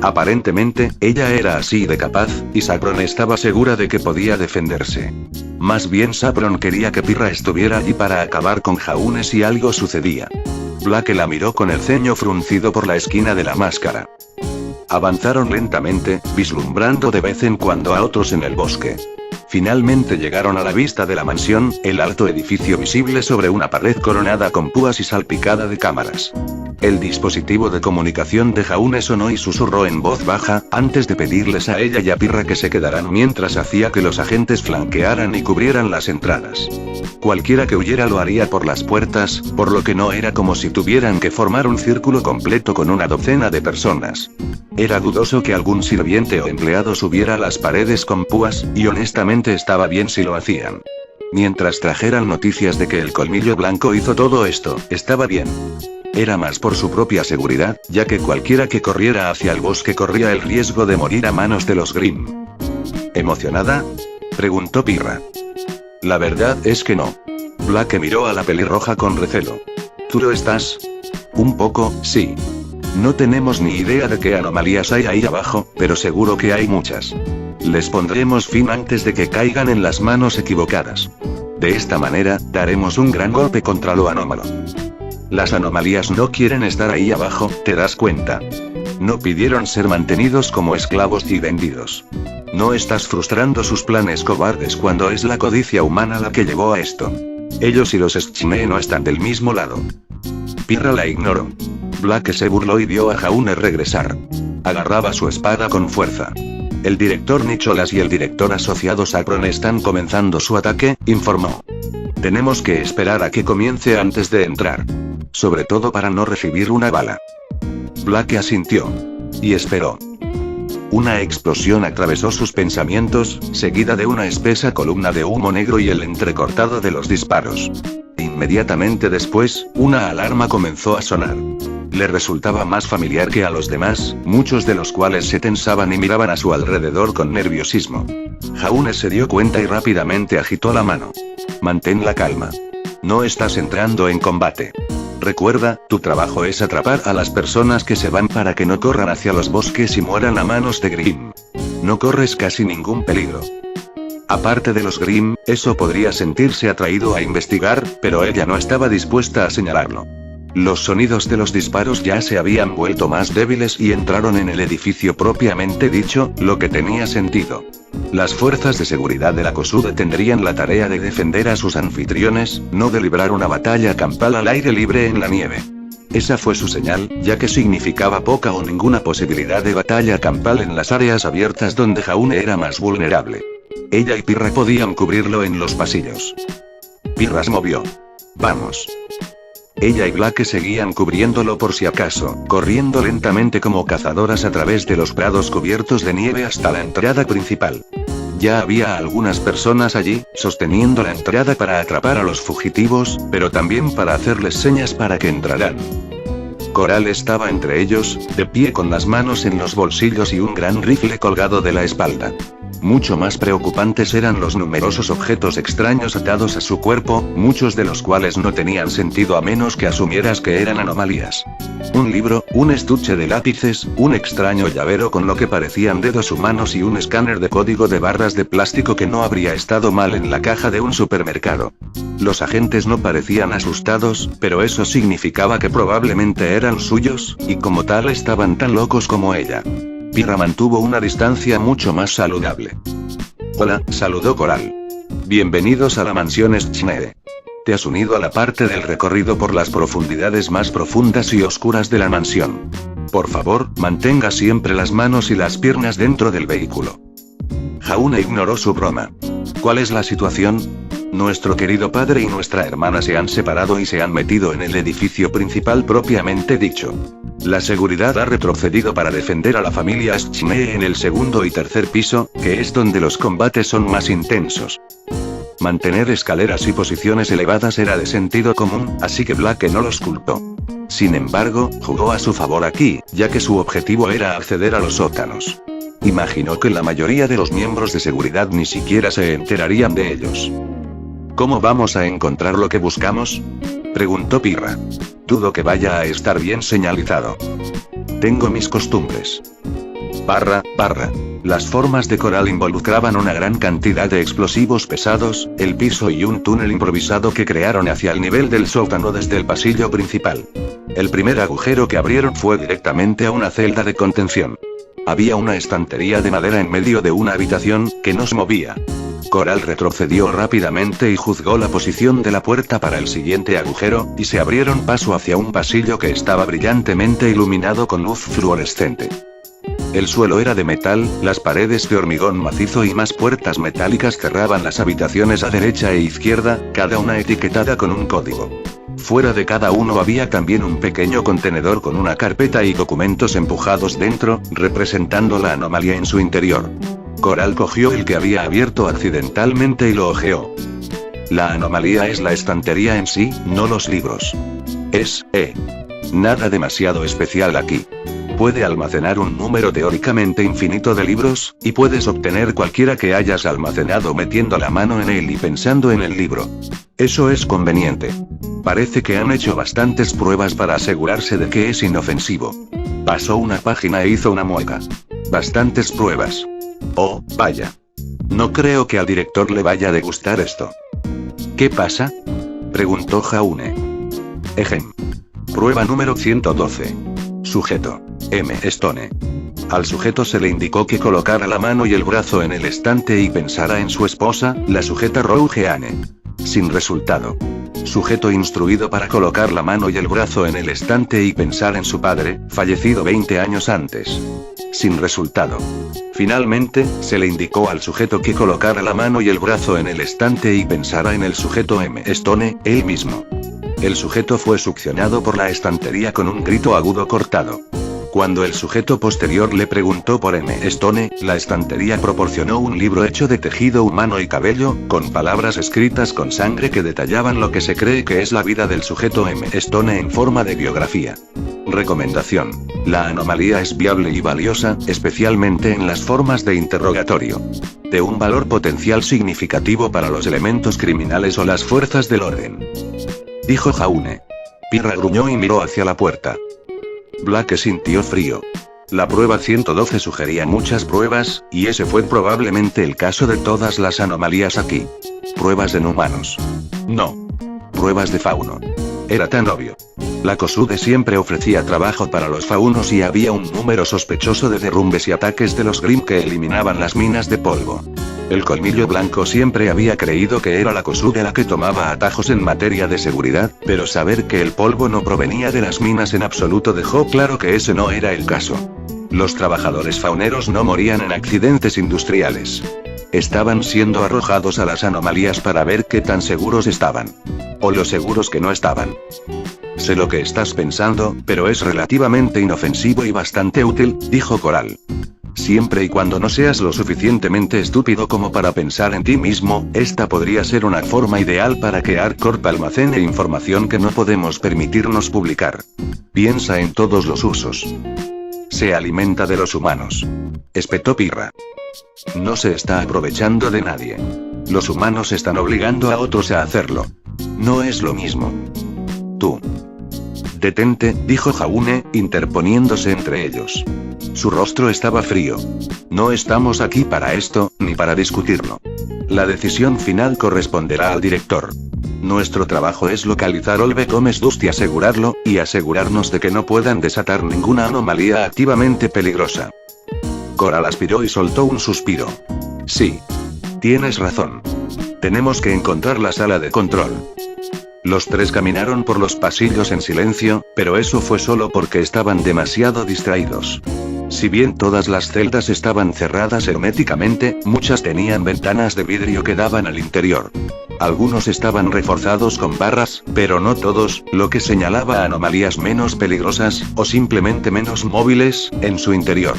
B: Aparentemente, ella era así de capaz, y Saffron estaba segura de que podía defenderse. Más bien Saffron quería que Pirra estuviera allí para acabar con Jaune si algo sucedía. Blake la miró con el ceño fruncido por la esquina de la máscara. Avanzaron lentamente, vislumbrando de vez en cuando a otros en el bosque. Finalmente llegaron a la vista de la mansión, el alto edificio visible sobre una pared coronada con púas y salpicada de cámaras. El dispositivo de comunicación de Jaune sonó y susurró en voz baja, antes de pedirles a ella y a Pirra que se quedaran mientras hacía que los agentes flanquearan y cubrieran las entradas. Cualquiera que huyera lo haría por las puertas, por lo que no era como si tuvieran que formar un círculo completo con una docena de personas. Era dudoso que algún sirviente o empleado subiera las paredes con púas, y honestamente estaba bien si lo hacían. Mientras trajeran noticias de que el Colmillo Blanco hizo todo esto, estaba bien. Era más por su propia seguridad, ya que cualquiera que corriera hacia el bosque corría el riesgo de morir a manos de los Grimm. ¿Emocionada?, preguntó Pirra. La verdad es que no. Blake miró a la pelirroja con recelo. ¿Tú lo estás? Un poco, sí. No tenemos ni idea de qué anomalías hay ahí abajo, pero seguro que hay muchas. Les pondremos fin antes de que caigan en las manos equivocadas. De esta manera, daremos un gran golpe contra lo anómalo. Las anomalías no quieren estar ahí abajo, ¿te das cuenta? No pidieron ser mantenidos como esclavos y vendidos. No estás frustrando sus planes cobardes cuando es la codicia humana la que llevó a esto. Ellos y los Schme no están del mismo lado. Pirra la ignoró. Blake se burló y vio a Jaune regresar. Agarraba su espada con fuerza. El director Nicholas y el director asociado Saffron están comenzando su ataque, informó. Tenemos que esperar a que comience antes de entrar. Sobre todo para no recibir una bala. Blake asintió. Y esperó. Una explosión atravesó sus pensamientos, seguida de una espesa columna de humo negro y el entrecortado de los disparos. Inmediatamente después, una alarma comenzó a sonar. Le resultaba más familiar que a los demás, muchos de los cuales se tensaban y miraban a su alrededor con nerviosismo. Jaune se dio cuenta y rápidamente agitó la mano. Mantén la calma. No estás entrando en combate. Recuerda, tu trabajo es atrapar a las personas que se van para que no corran hacia los bosques y mueran a manos de Grimm. No corres casi ningún peligro. Aparte de los Grimm, eso podría sentirse atraído a investigar, pero ella no estaba dispuesta a señalarlo. Los sonidos de los disparos ya se habían vuelto más débiles y entraron en el edificio propiamente dicho, lo que tenía sentido. Las fuerzas de seguridad de la Kosude tendrían la tarea de defender a sus anfitriones, no de librar una batalla campal al aire libre en la nieve. Esa fue su señal, ya que significaba poca o ninguna posibilidad de batalla campal en las áreas abiertas donde Jaune era más vulnerable. Ella y Pirra podían cubrirlo en los pasillos. Pirra se movió. Vamos. Ella y Blake seguían cubriéndolo por si acaso, corriendo lentamente como cazadoras a través de los prados cubiertos de nieve hasta la entrada principal. Ya había algunas personas allí, sosteniendo la entrada para atrapar a los fugitivos, pero también para hacerles señas para que entraran. Coral estaba entre ellos, de pie con las manos en los bolsillos y un gran rifle colgado de la espalda. Mucho más preocupantes eran los numerosos objetos extraños atados a su cuerpo, muchos de los cuales no tenían sentido a menos que asumieras que eran anomalías. Un libro, un estuche de lápices, un extraño llavero con lo que parecían dedos humanos y un escáner de código de barras de plástico que no habría estado mal en la caja de un supermercado. Los agentes no parecían asustados, pero eso significaba que probablemente eran suyos, y como tal estaban tan locos como ella. Pirra mantuvo una distancia mucho más saludable. Hola, saludó Coral. Bienvenidos a la mansión Schnee. Te has unido a la parte del recorrido por las profundidades más profundas y oscuras de la mansión. Por favor, mantenga siempre las manos y las piernas dentro del vehículo. Jaune ignoró su broma. ¿Cuál es la situación? Nuestro querido padre y nuestra hermana se han separado y se han metido en el edificio principal propiamente dicho. La seguridad ha retrocedido para defender a la familia Schnee en el segundo y tercer piso, que es donde los combates son más intensos. Mantener escaleras y posiciones elevadas era de sentido común, así que Blake no los culpó. Sin embargo, jugó a su favor aquí, ya que su objetivo era acceder a los sótanos. Imaginó que la mayoría de los miembros de seguridad ni siquiera se enterarían de ellos. ¿Cómo vamos a encontrar lo que buscamos?, preguntó Pirra. Dudo que vaya a estar bien señalizado. Tengo mis costumbres. Barra. Las formas de Coral involucraban una gran cantidad de explosivos pesados, el piso y un túnel improvisado que crearon hacia el nivel del sótano desde el pasillo principal. El primer agujero que abrieron fue directamente a una celda de contención. Había una estantería de madera en medio de una habitación, que no se movía. Coral retrocedió rápidamente y juzgó la posición de la puerta para el siguiente agujero, y se abrieron paso hacia un pasillo que estaba brillantemente iluminado con luz fluorescente. El suelo era de metal, las paredes de hormigón macizo y más puertas metálicas cerraban las habitaciones a derecha e izquierda, cada una etiquetada con un código. Fuera de cada uno había también un pequeño contenedor con una carpeta y documentos empujados dentro, representando la anomalía en su interior. Coral cogió el que había abierto accidentalmente y lo hojeó. La anomalía es la estantería en sí, no los libros. Nada demasiado especial aquí. Puede almacenar un número teóricamente infinito de libros, y puedes obtener cualquiera que hayas almacenado metiendo la mano en él y pensando en el libro. Eso es conveniente. Parece que han hecho bastantes pruebas para asegurarse de que es inofensivo. Pasó una página e hizo una mueca. Bastantes pruebas. Oh, vaya. No creo que al director le vaya a gustar esto. ¿Qué pasa?, preguntó Jaune. Prueba número 112. Sujeto. M. Stone. Al sujeto se le indicó que colocara la mano y el brazo en el estante y pensara en su esposa, la sujeta Rougeane. Sin resultado. Sujeto instruido para colocar la mano y el brazo en el estante y pensar en su padre, fallecido 20 años antes. Sin resultado. Finalmente, se le indicó al sujeto que colocara la mano y el brazo en el estante y pensara en el sujeto M. Stone, él mismo. El sujeto fue succionado por la estantería con un grito agudo cortado. Cuando el sujeto posterior le preguntó por M. Stone, la estantería proporcionó un libro hecho de tejido humano y cabello, con palabras escritas con sangre que detallaban lo que se cree que es la vida del sujeto M. Stone en forma de biografía. Recomendación. La anomalía es viable y valiosa, especialmente en las formas de interrogatorio. De un valor potencial significativo para los elementos criminales o las fuerzas del orden. Dijo Jaune. Pirra gruñó y miró hacia la puerta. Blake sintió frío. La prueba 112 sugería muchas pruebas, y ese fue probablemente el caso de todas las anomalías aquí. Pruebas en humanos. No. Pruebas de fauno. Era tan obvio. La COSUDE siempre ofrecía trabajo para los faunos y había un número sospechoso de derrumbes y ataques de los Grimm que eliminaban las minas de polvo. El colmillo blanco siempre había creído que era la COSUDE la que tomaba atajos en materia de seguridad, pero saber que el polvo no provenía de las minas en absoluto dejó claro que ese no era el caso. Los trabajadores fauneros no morían en accidentes industriales. Estaban siendo arrojados a las anomalías para ver qué tan seguros estaban. O lo seguros que no estaban. Sé lo que estás pensando, pero es relativamente inofensivo y bastante útil, dijo Coral. Siempre y cuando no seas lo suficientemente estúpido como para pensar en ti mismo, esta podría ser una forma ideal para que ArcCorp almacene información que no podemos permitirnos publicar. Piensa en todos los usos. Se alimenta de los humanos. Espetó Pirra. No se está aprovechando de nadie. Los humanos están obligando a otros a hacerlo. No es lo mismo. Tú. Detente, dijo Jaune, interponiéndose entre ellos. Su rostro estaba frío. No estamos aquí para esto, ni para discutirlo. La decisión final corresponderá al director. Nuestro trabajo es localizar Olve Comes Dust y asegurarlo, y asegurarnos de que no puedan desatar ninguna anomalía activamente peligrosa. Coral aspiró y soltó un suspiro. Sí. Tienes razón. Tenemos que encontrar la sala de control. Los tres caminaron por los pasillos en silencio, pero eso fue solo porque estaban demasiado distraídos. Si bien todas las celdas estaban cerradas herméticamente, muchas tenían ventanas de vidrio que daban al interior. Algunos estaban reforzados con barras, pero no todos, lo que señalaba anomalías menos peligrosas, o simplemente menos móviles, en su interior.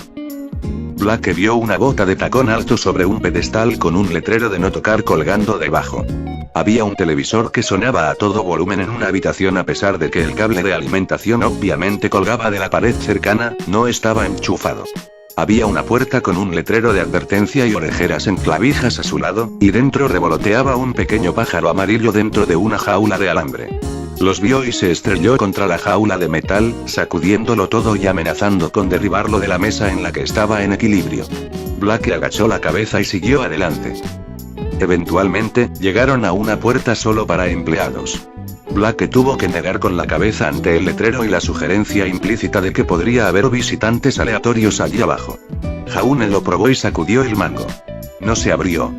B: Blake vio una bota de tacón alto sobre un pedestal con un letrero de no tocar colgando debajo. Había un televisor que sonaba a todo volumen en una habitación a pesar de que el cable de alimentación obviamente colgaba de la pared cercana, no estaba enchufado. Había una puerta con un letrero de advertencia y orejeras en clavijas a su lado, y dentro revoloteaba un pequeño pájaro amarillo dentro de una jaula de alambre. Los vio y se estrelló contra la jaula de metal, sacudiéndolo todo y amenazando con derribarlo de la mesa en la que estaba en equilibrio. Blake agachó la cabeza y siguió adelante. Eventualmente, llegaron a una puerta solo para empleados. Blake tuvo que negar con la cabeza ante el letrero y la sugerencia implícita de que podría haber visitantes aleatorios allí abajo. Jaune lo probó y sacudió el mango. No se abrió.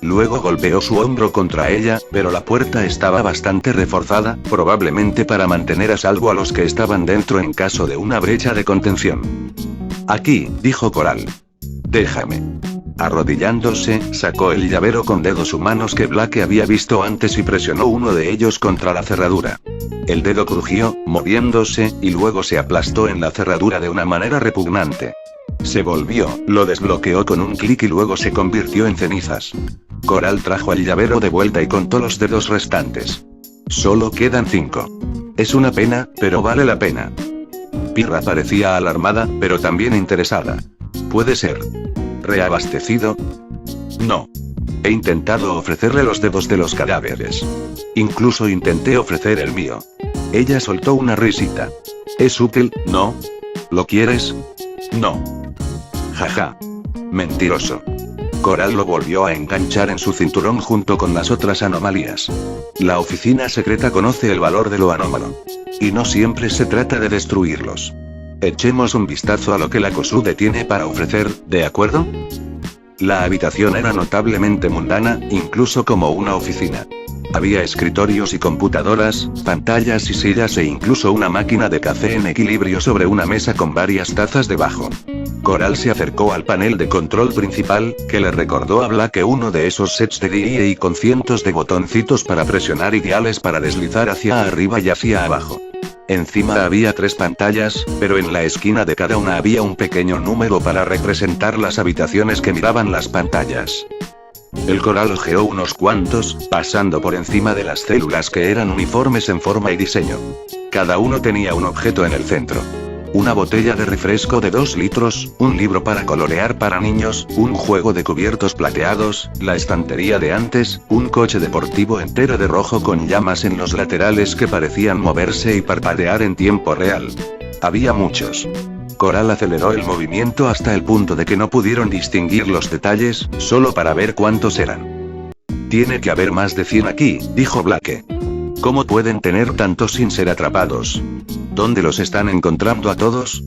B: Luego golpeó su hombro contra ella, pero la puerta estaba bastante reforzada, probablemente para mantener a salvo a los que estaban dentro en caso de una brecha de contención. Aquí, dijo Coral. Déjame. Arrodillándose, sacó el llavero con dedos humanos que Blake había visto antes y presionó uno de ellos contra la cerradura. El dedo crujió, moviéndose, y luego se aplastó en la cerradura de una manera repugnante. Se volvió, lo desbloqueó con un clic y luego se convirtió en cenizas. Coral trajo el llavero de vuelta y contó los dedos restantes. Solo quedan 5. Es una pena, pero vale la pena. Pirra parecía alarmada, pero también interesada. Puede ser. ¿Reabastecido? No. He intentado ofrecerle los dedos de los cadáveres. Incluso intenté ofrecer el mío. Ella soltó una risita. ¿Es útil? No. ¿Lo quieres? No. Jaja. Mentiroso. Coral lo volvió a enganchar en su cinturón junto con las otras anomalías. La oficina secreta conoce el valor de lo anómalo. Y no siempre se trata de destruirlos. Echemos un vistazo a lo que la COSUDE tiene para ofrecer, ¿de acuerdo? La habitación era notablemente mundana, incluso como una oficina. Había escritorios y computadoras, pantallas y sillas e incluso una máquina de café en equilibrio sobre una mesa con varias tazas debajo. Coral se acercó al panel de control principal, que le recordó a Blake uno de esos sets de DIY con cientos de botoncitos para presionar y diales para deslizar hacia arriba y hacia abajo. Encima había 3 pantallas, pero en la esquina de cada una había un pequeño número para representar las habitaciones que miraban las pantallas. El Coral ojeó unos cuantos, pasando por encima de las células que eran uniformes en forma y diseño. Cada uno tenía un objeto en el centro. Una botella de refresco de 2 litros, un libro para colorear para niños, un juego de cubiertos plateados, la estantería de antes, un coche deportivo entero de rojo con llamas en los laterales que parecían moverse y parpadear en tiempo real. Había muchos. Coral aceleró el movimiento hasta el punto de que no pudieron distinguir los detalles, solo para ver cuántos eran. Tiene que haber más de 100 aquí, dijo Blake. ¿Cómo pueden tener tantos sin ser atrapados? ¿Dónde los están encontrando a todos?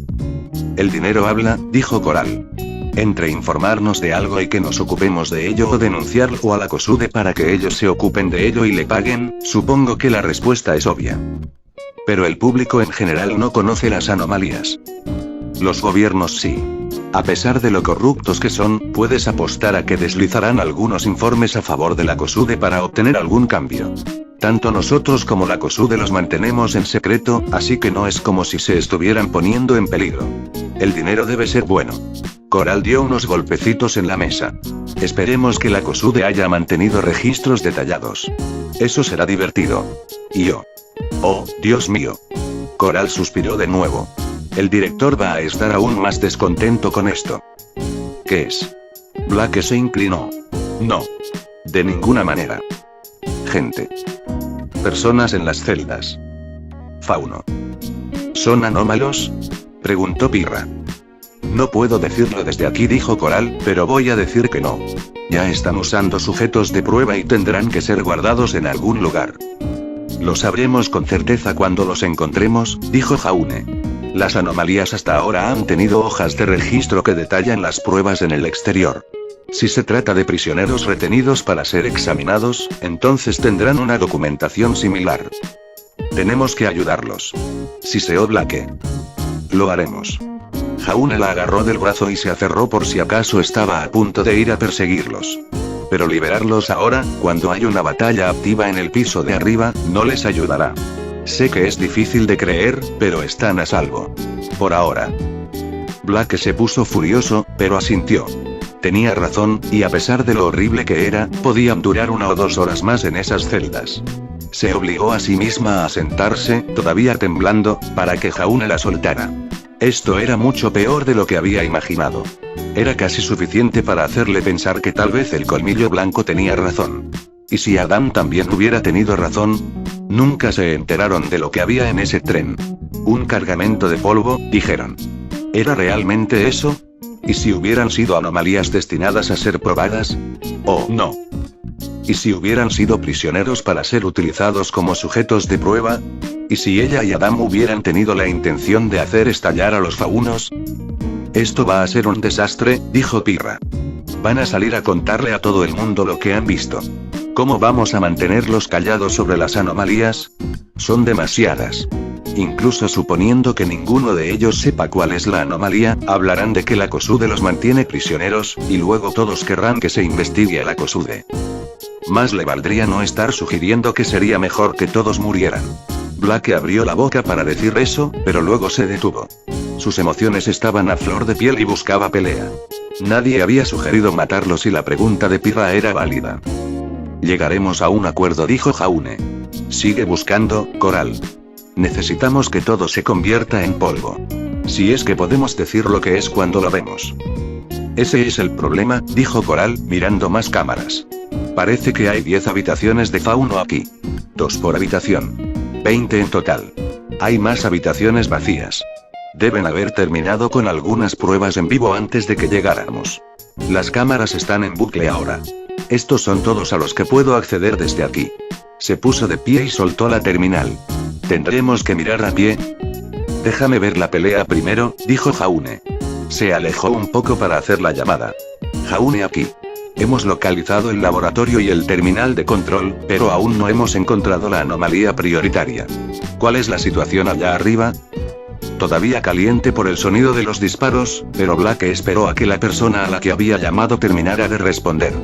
B: El dinero habla, dijo Coral. Entre informarnos de algo y que nos ocupemos de ello o denunciarlo a la COSUDE para que ellos se ocupen de ello y le paguen, supongo que la respuesta es obvia. Pero el público en general no conoce las anomalías. Los gobiernos sí. A pesar de lo corruptos que son, puedes apostar a que deslizarán algunos informes a favor de la COSUDE para obtener algún cambio. Tanto nosotros como la COSUDE los mantenemos en secreto, así que no es como si se estuvieran poniendo en peligro. El dinero debe ser bueno. Coral dio unos golpecitos en la mesa. Esperemos que la COSUDE haya mantenido registros detallados. Eso será divertido. Y yo. Oh, Dios mío. Coral suspiró de nuevo. El director va a estar aún más descontento con esto. ¿Qué es? Blake se inclinó. No. De ninguna manera. Gente. Personas en las celdas. Fauno. ¿Son anómalos? Preguntó Pirra. No puedo decirlo desde aquí, dijo Coral, pero voy a decir que no. Ya están usando sujetos de prueba y tendrán que ser guardados en algún lugar. Lo sabremos con certeza cuando los encontremos, dijo Jaune. Las anomalías hasta ahora han tenido hojas de registro que detallan las pruebas en el exterior. Si se trata de prisioneros retenidos para ser examinados, entonces tendrán una documentación similar. Tenemos que ayudarlos. Siseó Blake. Lo haremos. Jaune la agarró del brazo y se aferró por si acaso estaba a punto de ir a perseguirlos. Pero liberarlos ahora, cuando hay una batalla activa en el piso de arriba, no les ayudará. Sé que es difícil de creer, pero están a salvo. Por ahora. Blake se puso furioso, pero asintió. Tenía razón, y a pesar de lo horrible que era, podían durar 1 o 2 horas más en esas celdas. Se obligó a sí misma a sentarse, todavía temblando, para que Jaune la soltara. Esto era mucho peor de lo que había imaginado. Era casi suficiente para hacerle pensar que tal vez el colmillo blanco tenía razón. ¿Y si Adam también hubiera tenido razón? Nunca se enteraron de lo que había en ese tren. Un cargamento de polvo, dijeron. ¿Era realmente eso? ¿Y si hubieran sido anomalías destinadas a ser probadas? ¿O no? ¿Y si hubieran sido prisioneros para ser utilizados como sujetos de prueba? ¿Y si ella y Adam hubieran tenido la intención de hacer estallar a los faunos? Esto va a ser un desastre, dijo Pirra. Van a salir a contarle a todo el mundo lo que han visto. ¿Cómo vamos a mantenerlos callados sobre las anomalías? Son demasiadas. Incluso suponiendo que ninguno de ellos sepa cuál es la anomalía, hablarán de que la COSUDE los mantiene prisioneros, y luego todos querrán que se investigue a la COSUDE. Más le valdría no estar sugiriendo que sería mejor que todos murieran. Blake abrió la boca para decir eso, pero luego se detuvo. Sus emociones estaban a flor de piel y buscaba pelea. Nadie había sugerido matarlos y la pregunta de Pirra era válida. Llegaremos a un acuerdo, dijo Jaune. Sigue buscando, Coral. Necesitamos que todo se convierta en polvo. Si es que podemos decir lo que es cuando lo vemos. Ese es el problema, dijo Coral, mirando más cámaras. Parece que hay 10 habitaciones de fauno aquí. 2 por habitación. 20 en total. Hay más habitaciones vacías. Deben haber terminado con algunas pruebas en vivo antes de que llegáramos. Las cámaras están en bucle ahora. Estos son todos a los que puedo acceder desde aquí. Se puso de pie y soltó la terminal. ¿Tendremos que mirar a pie? Déjame ver la pelea primero, dijo Jaune. Se alejó un poco para hacer la llamada. Jaune aquí. Hemos localizado el laboratorio y el terminal de control, pero aún no hemos encontrado la anomalía prioritaria. ¿Cuál es la situación allá arriba? Todavía caliente por el sonido de los disparos, pero Blake esperó a que la persona a la que había llamado terminara de responder.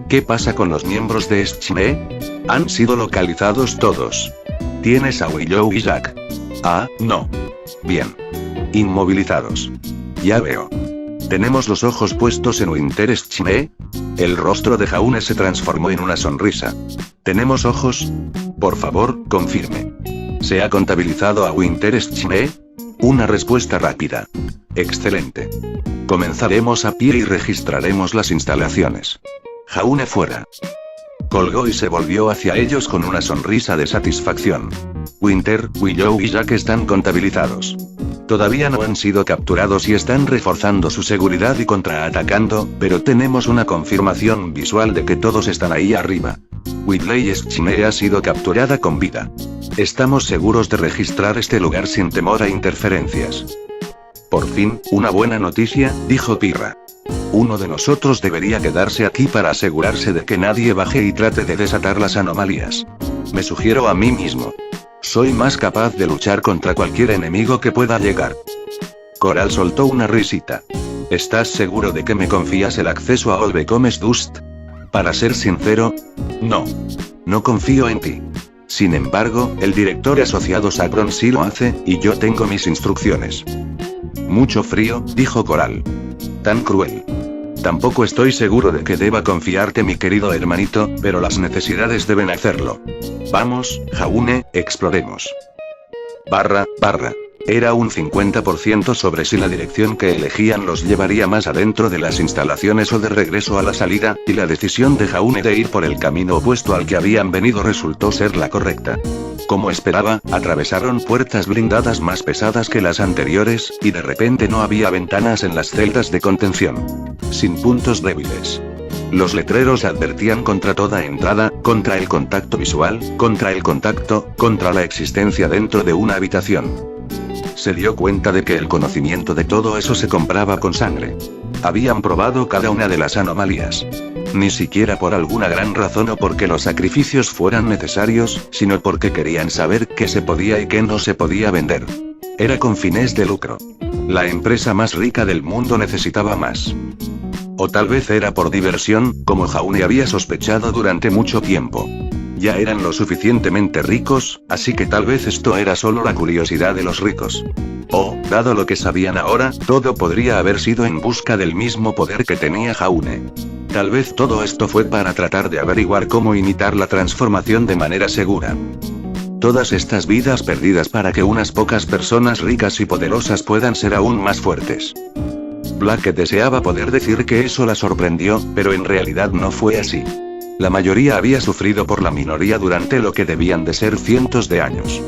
B: ¿Qué pasa con los miembros de SHME? Han sido localizados todos. ¿Tienes a Willow y Jack? Ah, no. Bien. Inmovilizados. Ya veo. ¿Tenemos los ojos puestos en Winter SHME? El rostro de Jaune se transformó en una sonrisa. ¿Tenemos ojos? Por favor, confirme. ¿Se ha contabilizado a Winter SHME? Una respuesta rápida. Excelente. Comenzaremos a pie y registraremos las instalaciones. Jaune fuera. Colgó y se volvió hacia ellos con una sonrisa de satisfacción. Winter, Willow y Jack están contabilizados. Todavía no han sido capturados y están reforzando su seguridad y contraatacando, pero tenemos una confirmación visual de que todos están ahí arriba. Whitley Schine ha sido capturada con vida. Estamos seguros de registrar este lugar sin temor a interferencias. Por fin, una buena noticia, dijo Pirra. Uno de nosotros debería quedarse aquí para asegurarse de que nadie baje y trate de desatar las anomalías. Me sugiero a mí mismo. Soy más capaz de luchar contra cualquier enemigo que pueda llegar. Coral soltó una risita. ¿Estás seguro de que me confías el acceso a Olbecomes Dust? Para ser sincero, no. No confío en ti. Sin embargo, el director asociado Sacron sí lo hace, y yo tengo mis instrucciones. Mucho frío, dijo Coral. Tan cruel. Tampoco estoy seguro de que deba confiarte, mi querido hermanito, pero las necesidades deben hacerlo. Vamos, Jaune, exploremos. Barra. Era un 50% sobre si la dirección que elegían los llevaría más adentro de las instalaciones o de regreso a la salida, y la decisión de Jaune de ir por el camino opuesto al que habían venido resultó ser la correcta. Como esperaba, atravesaron puertas blindadas más pesadas que las anteriores, y de repente no había ventanas en las celdas de contención. Sin puntos débiles. Los letreros advertían contra toda entrada, contra el contacto visual, contra el contacto, contra la existencia dentro de una habitación. Se dio cuenta de que el conocimiento de todo eso se compraba con sangre. Habían probado cada una de las anomalías. Ni siquiera por alguna gran razón o porque los sacrificios fueran necesarios, sino porque querían saber qué se podía y qué no se podía vender. Era con fines de lucro. La empresa más rica del mundo necesitaba más. O tal vez era por diversión, como Jaune había sospechado durante mucho tiempo. Ya eran lo suficientemente ricos, así que tal vez esto era solo la curiosidad de los ricos. O, dado lo que sabían ahora, todo podría haber sido en busca del mismo poder que tenía Jaune. Tal vez todo esto fue para tratar de averiguar cómo imitar la transformación de manera segura. Todas estas vidas perdidas para que unas pocas personas ricas y poderosas puedan ser aún más fuertes. Blackett deseaba poder decir que eso la sorprendió, pero en realidad no fue así. La mayoría había sufrido por la minoría durante lo que debían de ser cientos de años.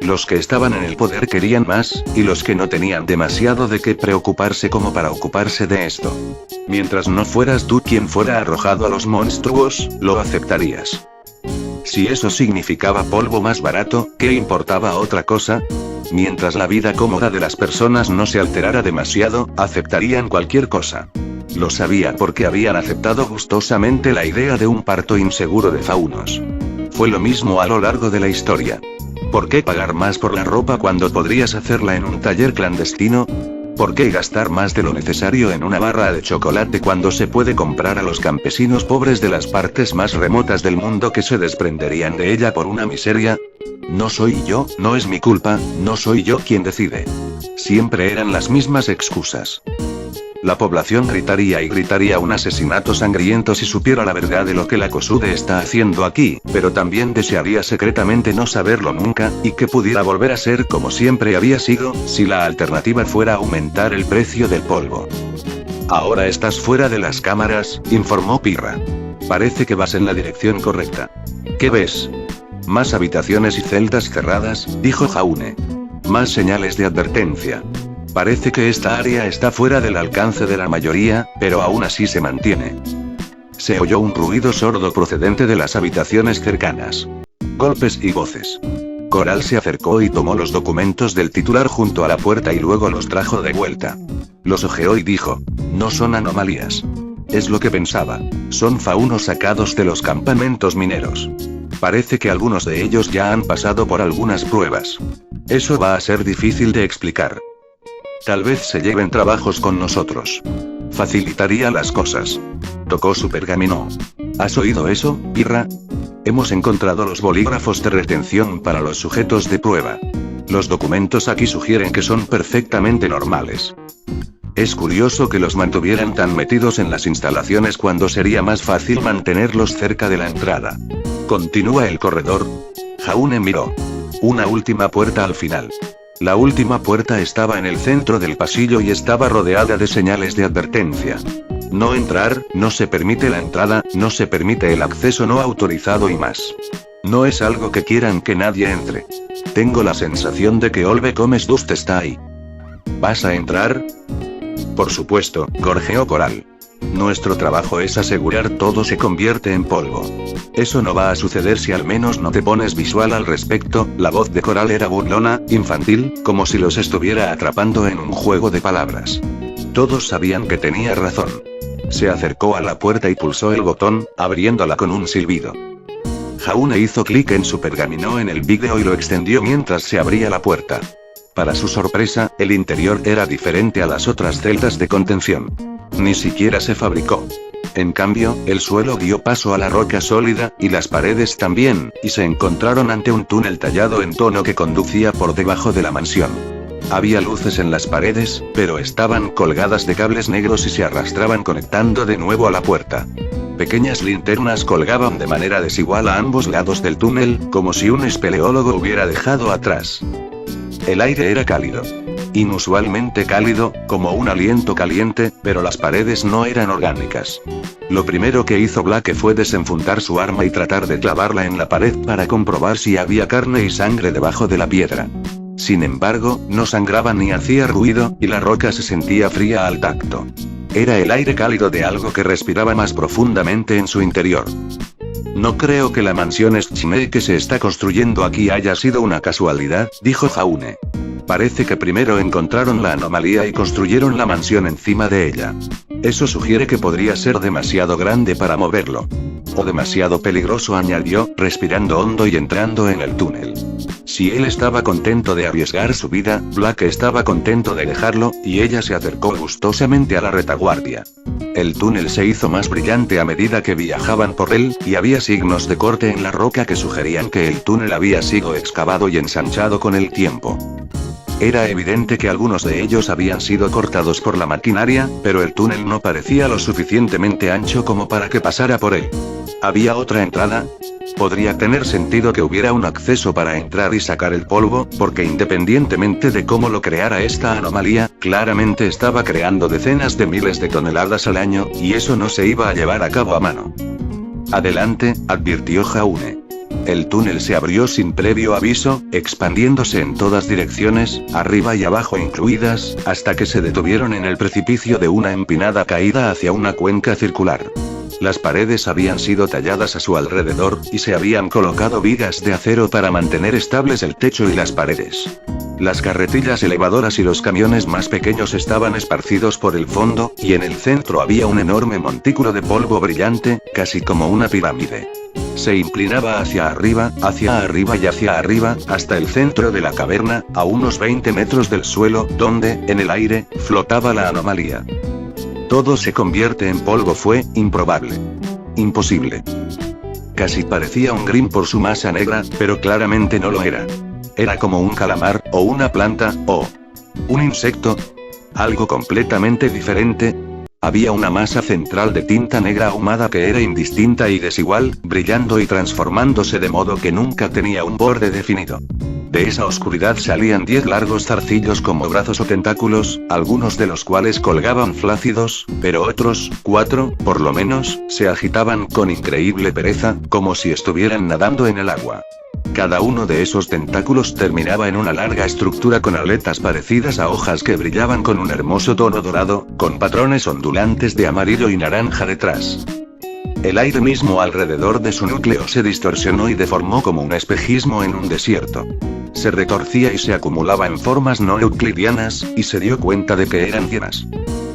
B: Los que estaban en el poder querían más, y los que no tenían demasiado de qué preocuparse como para ocuparse de esto. Mientras no fueras tú quien fuera arrojado a los monstruos, lo aceptarías. Si eso significaba polvo más barato, ¿qué importaba otra cosa? Mientras la vida cómoda de las personas no se alterara demasiado, aceptarían cualquier cosa. Lo sabía porque habían aceptado gustosamente la idea de un parto inseguro de faunos. Fue lo mismo a lo largo de la historia. ¿Por qué pagar más por la ropa cuando podrías hacerla en un taller clandestino? ¿Por qué gastar más de lo necesario en una barra de chocolate cuando se puede comprar a los campesinos pobres de las partes más remotas del mundo que se desprenderían de ella por una miseria? No soy yo, no es mi culpa, no soy yo quien decide. Siempre eran las mismas excusas. La población gritaría y gritaría un asesinato sangriento si supiera la verdad de lo que la COSUDE está haciendo aquí, pero también desearía secretamente no saberlo nunca, y que pudiera volver a ser como siempre había sido, si la alternativa fuera aumentar el precio del polvo. Ahora estás fuera de las cámaras, informó Pirra. Parece que vas en la dirección correcta. ¿Qué ves? Más habitaciones y celdas cerradas, dijo Jaune. Más señales de advertencia. Parece que esta área está fuera del alcance de la mayoría, pero aún así se mantiene. Se oyó un ruido sordo procedente de las habitaciones cercanas. Golpes y voces. Coral se acercó y tomó los documentos del titular junto a la puerta y luego los trajo de vuelta. Los hojeó y dijo: no son anomalías. Es lo que pensaba. Son faunos sacados de los campamentos mineros. Parece que algunos de ellos ya han pasado por algunas pruebas. Eso va a ser difícil de explicar. Tal vez se lleven trabajos con nosotros. Facilitaría las cosas. Tocó su pergamino. ¿Has oído eso, Pirra? Hemos encontrado los bolígrafos de retención para los sujetos de prueba. Los documentos aquí sugieren que son perfectamente normales. Es curioso que los mantuvieran tan metidos en las instalaciones cuando sería más fácil mantenerlos cerca de la entrada. Continúa el corredor. Jaune miró. Una última puerta al final. La última puerta estaba en el centro del pasillo y estaba rodeada de señales de advertencia. No entrar, no se permite la entrada, no se permite el acceso no autorizado y más. No es algo que quieran que nadie entre. Tengo la sensación de que Olbecomes Dust está ahí. ¿Vas a entrar? Por supuesto, gorjeó Coral. Nuestro trabajo es asegurar todo se convierte en polvo. Eso no va a suceder si al menos no te pones visual al respecto. La voz de Coral era burlona, infantil, como si los estuviera atrapando en un juego de palabras. Todos sabían que tenía razón. Se acercó a la puerta y pulsó el botón, abriéndola con un silbido. Jaune hizo clic en su pergamino en el vídeo y lo extendió mientras se abría la puerta. Para su sorpresa, el interior era diferente a las otras celdas de contención. Ni siquiera se fabricó. En cambio, el suelo dio paso a la roca sólida, y las paredes también, y se encontraron ante un túnel tallado en tono que conducía por debajo de la mansión. Había luces en las paredes, pero estaban colgadas de cables negros y se arrastraban conectando de nuevo a la puerta. Pequeñas linternas colgaban de manera desigual a ambos lados del túnel, como si un espeleólogo hubiera dejado atrás. El aire era cálido. Inusualmente cálido, como un aliento caliente, pero las paredes no eran orgánicas. Lo primero que hizo Blake fue desenfundar su arma y tratar de clavarla en la pared para comprobar si había carne y sangre debajo de la piedra. Sin embargo, no sangraba ni hacía ruido, y la roca se sentía fría al tacto. Era el aire cálido de algo que respiraba más profundamente en su interior. No creo que la mansión Schneid que se está construyendo aquí haya sido una casualidad, dijo Jaune. Parece que primero encontraron la anomalía y construyeron la mansión encima de ella. Eso sugiere que podría ser demasiado grande para moverlo. O demasiado peligroso, añadió, respirando hondo y entrando en el túnel. Si él estaba contento de arriesgar su vida, Blake estaba contento de dejarlo, y ella se acercó gustosamente a la retaguardia. El túnel se hizo más brillante a medida que viajaban por él, y había signos de corte en la roca que sugerían que el túnel había sido excavado y ensanchado con el tiempo. Era evidente que algunos de ellos habían sido cortados por la maquinaria, pero el túnel no parecía lo suficientemente ancho como para que pasara por él. ¿Había otra entrada? Podría tener sentido que hubiera un acceso para entrar y sacar el polvo, porque independientemente de cómo lo creara esta anomalía, claramente estaba creando decenas de miles de toneladas al año, y eso no se iba a llevar a cabo a mano. Adelante, advirtió Jaune. El túnel se abrió sin previo aviso, expandiéndose en todas direcciones, arriba y abajo incluidas, hasta que se detuvieron en el precipicio de una empinada caída hacia una cuenca circular. Las paredes habían sido talladas a su alrededor, y se habían colocado vigas de acero para mantener estables el techo y las paredes. Las carretillas elevadoras y los camiones más pequeños estaban esparcidos por el fondo, y en el centro había un enorme montículo de polvo brillante, casi como una pirámide. Se inclinaba hacia arriba y hacia arriba, hasta el centro de la caverna, a unos 20 metros del suelo, donde, en el aire, flotaba la anomalía. Todo se convierte en polvo fue improbable. Imposible. Casi parecía un green por su masa negra, pero claramente no lo era. Era como un calamar, o una planta, o un insecto. Algo completamente diferente. Había una masa central de tinta negra ahumada que era indistinta y desigual, brillando y transformándose de modo que nunca tenía un borde definido. De esa oscuridad salían 10 largos zarcillos como brazos o tentáculos, algunos de los cuales colgaban flácidos, pero otros, 4, por lo menos, se agitaban con increíble pereza, como si estuvieran nadando en el agua. Cada uno de esos tentáculos terminaba en una larga estructura con aletas parecidas a hojas que brillaban con un hermoso tono dorado, con patrones ondulantes de amarillo y naranja detrás. El aire mismo alrededor de su núcleo se distorsionó y deformó como un espejismo en un desierto. Se retorcía y se acumulaba en formas no euclidianas, y se dio cuenta de que eran llenas.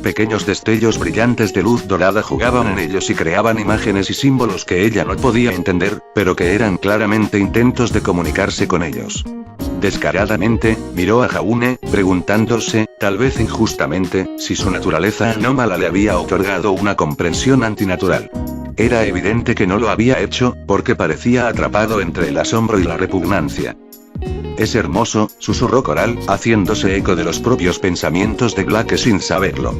B: Pequeños destellos brillantes de luz dorada jugaban en ellos y creaban imágenes y símbolos que ella no podía entender, pero que eran claramente intentos de comunicarse con ellos. Descaradamente, miró a Jaune, preguntándose, tal vez injustamente, si su naturaleza anómala le había otorgado una comprensión antinatural. Era evidente que no lo había hecho, porque parecía atrapado entre el asombro y la repugnancia. Es hermoso, susurró Coral, haciéndose eco de los propios pensamientos de Blake sin saberlo.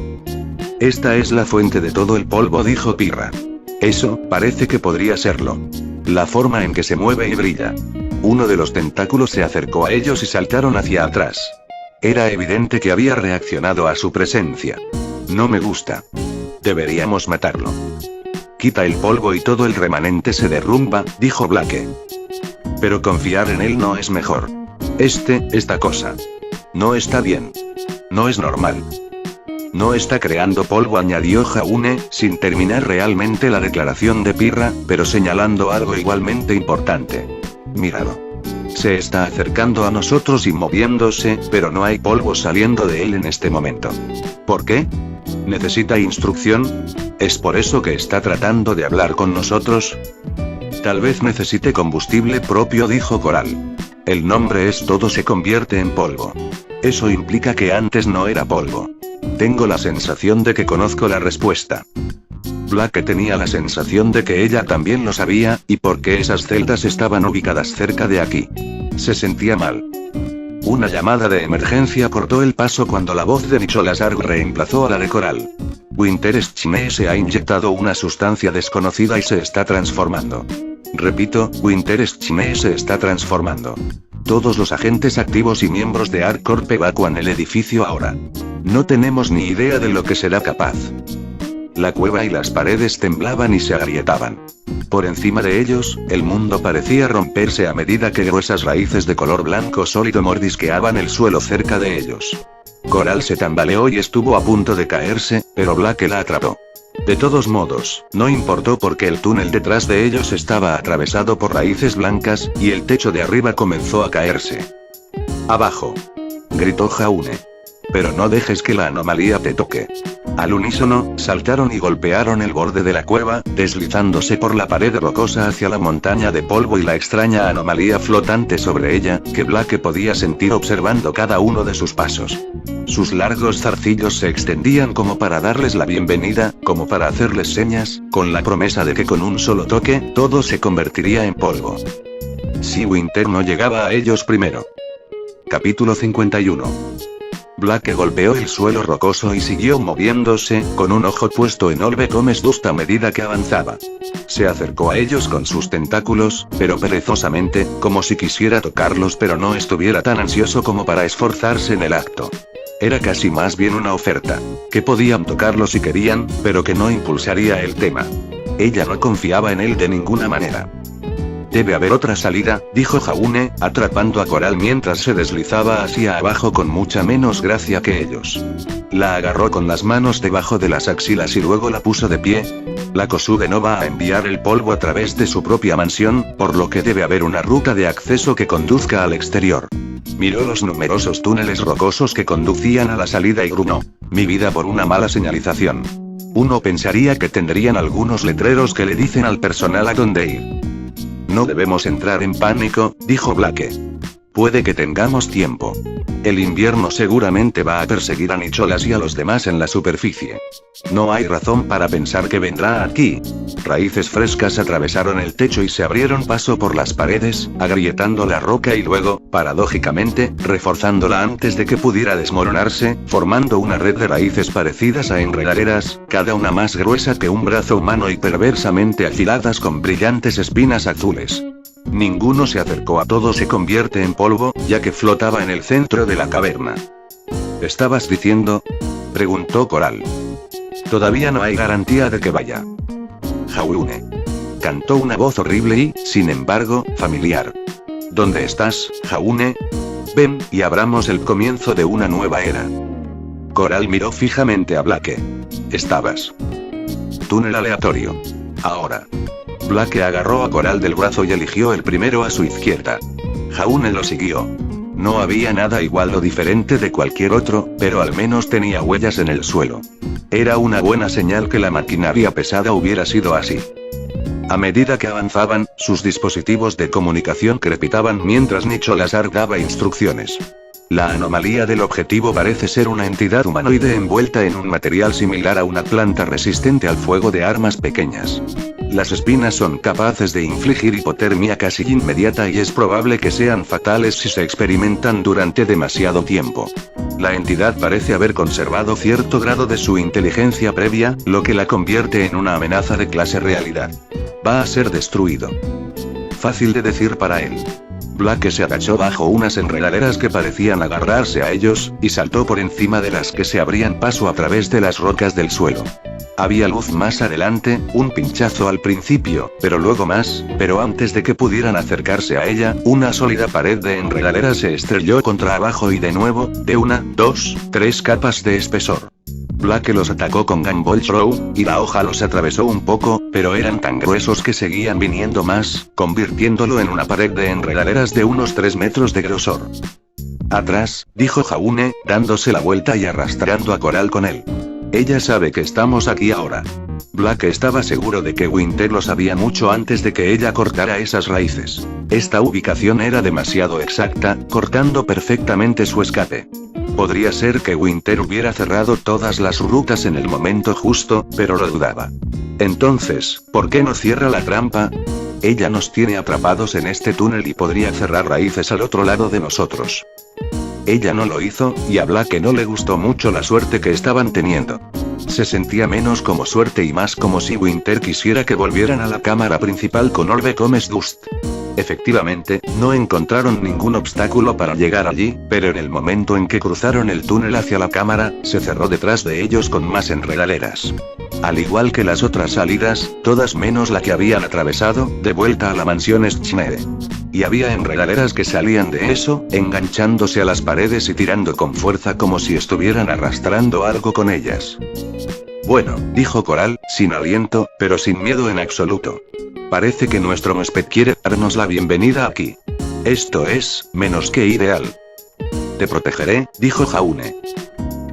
B: Esta es la fuente de todo el polvo, dijo Pirra. Eso, parece que podría serlo. La forma en que se mueve y brilla. Uno de los tentáculos se acercó a ellos y saltaron hacia atrás. Era evidente que había reaccionado a su presencia. No me gusta. Deberíamos matarlo. Quita el polvo y todo el remanente se derrumba, dijo Blake. Pero confiar en él no es mejor. Esta cosa. No está bien. No es normal. No está creando polvo, añadió Jaune, sin terminar realmente la declaración de Pirra, pero señalando algo igualmente importante. Míralo. Se está acercando a nosotros y moviéndose, pero no hay polvo saliendo de él en este momento. ¿Por qué? ¿Necesita instrucción? ¿Es por eso que está tratando de hablar con nosotros? Tal vez necesite combustible propio, dijo Coral. El nombre es todo se convierte en polvo. Eso implica que antes no era polvo. Tengo la sensación de que conozco la respuesta. Blake tenía la sensación de que ella también lo sabía, y porque esas celdas estaban ubicadas cerca de aquí. Se sentía mal. Una llamada de emergencia cortó el paso cuando la voz de Nicholas Arg reemplazó a la de Coral. Winter Schne se ha inyectado una sustancia desconocida y se está transformando. Repito, Winter Schne se está transformando. Todos los agentes activos y miembros de ArcCorp evacúan el edificio ahora. No tenemos ni idea de lo que será capaz. La cueva y las paredes temblaban y se agrietaban. Por encima de ellos, el mundo parecía romperse a medida que gruesas raíces de color blanco sólido mordisqueaban el suelo cerca de ellos. Coral se tambaleó y estuvo a punto de caerse, pero Blake la atrapó. De todos modos, no importó porque el túnel detrás de ellos estaba atravesado por raíces blancas, y el techo de arriba comenzó a caerse. ¡Abajo!, gritó Jaune. Pero no dejes que la anomalía te toque. Al unísono, saltaron y golpearon el borde de la cueva, deslizándose por la pared rocosa hacia la montaña de polvo y la extraña anomalía flotante sobre ella, que Blake podía sentir observando cada uno de sus pasos. Sus largos zarcillos se extendían como para darles la bienvenida, como para hacerles señas, con la promesa de que con un solo toque, todo se convertiría en polvo. Si Winter no llegaba a ellos primero. Capítulo 51. Blake golpeó el suelo rocoso y siguió moviéndose, con un ojo puesto en Olve Comes Dust a medida que avanzaba. Se acercó a ellos con sus tentáculos, pero perezosamente, como si quisiera tocarlos pero no estuviera tan ansioso como para esforzarse en el acto. Era casi más bien una oferta. Que podían tocarlo si querían, pero que no impulsaría el tema. Ella no confiaba en él de ninguna manera. Debe haber otra salida, dijo Jaune, atrapando a Coral mientras se deslizaba hacia abajo con mucha menos gracia que ellos. La agarró con las manos debajo de las axilas y luego la puso de pie. La Kosuge no va a enviar el polvo a través de su propia mansión, por lo que debe haber una ruta de acceso que conduzca al exterior. Miró los numerosos túneles rocosos que conducían a la salida y gruñó. Mi vida por una mala señalización. Uno pensaría que tendrían algunos letreros que le dicen al personal a dónde ir. No debemos entrar en pánico, dijo Blake. Puede que tengamos tiempo. El invierno seguramente va a perseguir a Nicholas y a los demás en la superficie. No hay razón para pensar que vendrá aquí. Raíces frescas atravesaron el techo y se abrieron paso por las paredes, agrietando la roca y luego, paradójicamente, reforzándola antes de que pudiera desmoronarse, formando una red de raíces parecidas a enredaderas, cada una más gruesa que un brazo humano y perversamente afiladas con brillantes espinas azules. Ninguno se acercó a todo se convierte en polvo, ya que flotaba en el centro de la caverna. ¿Estabas diciendo?, preguntó Coral. Todavía no hay garantía de que vaya. Jaune. Cantó una voz horrible y, sin embargo, familiar. ¿Dónde estás, Jaune? Ven, y abramos el comienzo de una nueva era. Coral miró fijamente a Blake. Estabas. Túnel aleatorio. Ahora. Blake agarró a Coral del brazo y eligió el primero a su izquierda. Jaune lo siguió. No había nada igual o diferente de cualquier otro, pero al menos tenía huellas en el suelo. Era una buena señal que la maquinaria pesada hubiera sido así. A medida que avanzaban, sus dispositivos de comunicación crepitaban mientras Nicholas Arg daba instrucciones. La anomalía del objetivo parece ser una entidad humanoide envuelta en un material similar a una planta resistente al fuego de armas pequeñas. Las espinas son capaces de infligir hipotermia casi inmediata y es probable que sean fatales si se experimentan durante demasiado tiempo. La entidad parece haber conservado cierto grado de su inteligencia previa, lo que la convierte en una amenaza de clase realidad. Va a ser destruido. Fácil de decir para él. Blake se agachó bajo unas enredaderas que parecían agarrarse a ellos, y saltó por encima de las que se abrían paso a través de las rocas del suelo. Había luz más adelante, un pinchazo al principio, pero luego más, pero antes de que pudieran acercarse a ella, una sólida pared de enredaderas se estrelló contra abajo y de nuevo, de 1, 2, 3 capas de espesor. Blake los atacó con Gumball Throw, y la hoja los atravesó un poco, pero eran tan gruesos que seguían viniendo más, convirtiéndolo en una pared de enredaderas de unos 3 metros de grosor. Atrás, dijo Jaune, dándose la vuelta y arrastrando a Coral con él. Ella sabe que estamos aquí ahora. Blake estaba seguro de que Winter lo sabía mucho antes de que ella cortara esas raíces. Esta ubicación era demasiado exacta, cortando perfectamente su escape. Podría ser que Winter hubiera cerrado todas las rutas en el momento justo, pero lo dudaba. Entonces, ¿por qué no cierra la trampa? Ella nos tiene atrapados en este túnel y podría cerrar raíces al otro lado de nosotros. Ella no lo hizo, y a Blake no le gustó mucho la suerte que estaban teniendo. Se sentía menos como suerte y más como si Winter quisiera que volvieran a la cámara principal con Orbe Comes Dust. Efectivamente, no encontraron ningún obstáculo para llegar allí, pero en el momento en que cruzaron el túnel hacia la cámara, se cerró detrás de ellos con más enredaderas. Al igual que las otras salidas, todas menos la que habían atravesado, de vuelta a la mansión Schnee. Y había enredaderas que salían de eso, enganchándose a las paredes y tirando con fuerza como si estuvieran arrastrando algo con ellas. Bueno, dijo Coral, sin aliento, pero sin miedo en absoluto. Parece que nuestro huésped quiere darnos la bienvenida aquí. Esto es, menos que ideal. Te protegeré, dijo Jaune.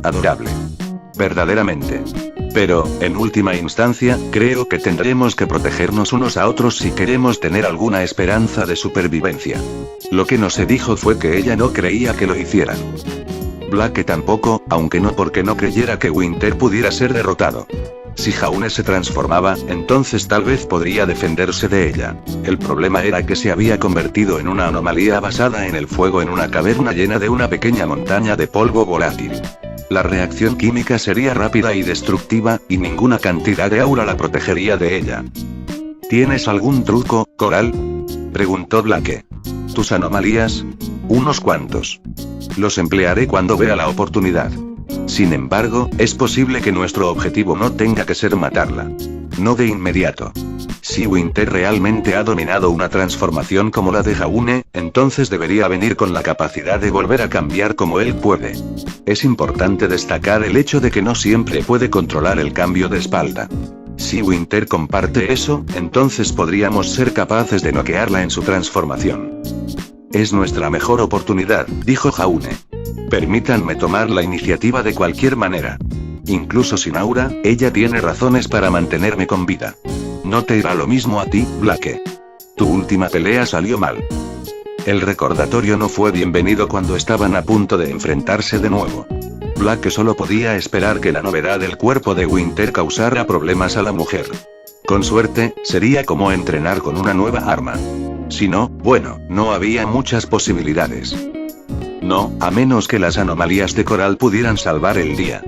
B: Adorable. Verdaderamente. Pero, en última instancia, creo que tendremos que protegernos unos a otros si queremos tener alguna esperanza de supervivencia. Lo que no se dijo fue que ella no creía que lo hicieran. Blake tampoco, aunque no porque no creyera que Winter pudiera ser derrotado. Si Jaune se transformaba, entonces tal vez podría defenderse de ella. El problema era que se había convertido en una anomalía basada en el fuego en una caverna llena de una pequeña montaña de polvo volátil. La reacción química sería rápida y destructiva, y ninguna cantidad de aura la protegería de ella. ¿Tienes algún truco, Coral?, preguntó Blake. ¿Tus anomalías? Unos cuantos. Los emplearé cuando vea la oportunidad. Sin embargo, es posible que nuestro objetivo no tenga que ser matarla. No de inmediato. Si Winter realmente ha dominado una transformación como la de Jaune, entonces debería venir con la capacidad de volver a cambiar como él puede. Es importante destacar el hecho de que no siempre puede controlar el cambio de espalda. Si Winter comparte eso, entonces podríamos ser capaces de noquearla en su transformación. Es nuestra mejor oportunidad, dijo Jaune. Permítanme tomar la iniciativa de cualquier manera. Incluso sin aura, ella tiene razones para mantenerme con vida. No te irá lo mismo a ti, Blake. Tu última pelea salió mal. El recordatorio no fue bienvenido cuando estaban a punto de enfrentarse de nuevo. Blake solo podía esperar que la novedad del cuerpo de Winter causara problemas a la mujer. Con suerte, sería como entrenar con una nueva arma. Si no, bueno, no había muchas posibilidades. No, a menos que las anomalías de Coral pudieran salvar el día.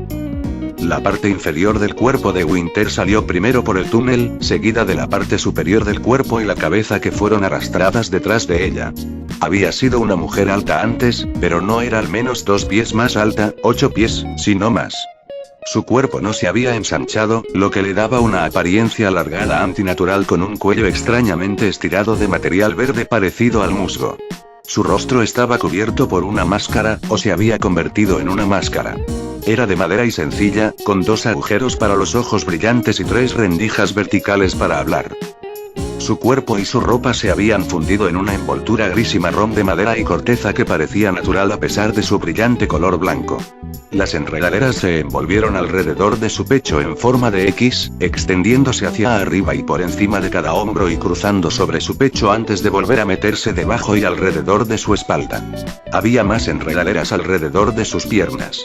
B: La parte inferior del cuerpo de Winter salió primero por el túnel, seguida de la parte superior del cuerpo y la cabeza que fueron arrastradas detrás de ella. Había sido una mujer alta antes, pero no era al menos 2 pies más alta, 8 pies, si no más. Su cuerpo no se había ensanchado, lo que le daba una apariencia alargada antinatural con un cuello extrañamente estirado de material verde parecido al musgo. Su rostro estaba cubierto por una máscara, o se había convertido en una máscara. Era de madera y sencilla, con 2 agujeros para los ojos brillantes y 3 rendijas verticales para hablar. Su cuerpo y su ropa se habían fundido en una envoltura gris y marrón de madera y corteza que parecía natural a pesar de su brillante color blanco. Las enredaderas se envolvieron alrededor de su pecho en forma de X, extendiéndose hacia arriba y por encima de cada hombro y cruzando sobre su pecho antes de volver a meterse debajo y alrededor de su espalda. Había más enredaderas alrededor de sus piernas.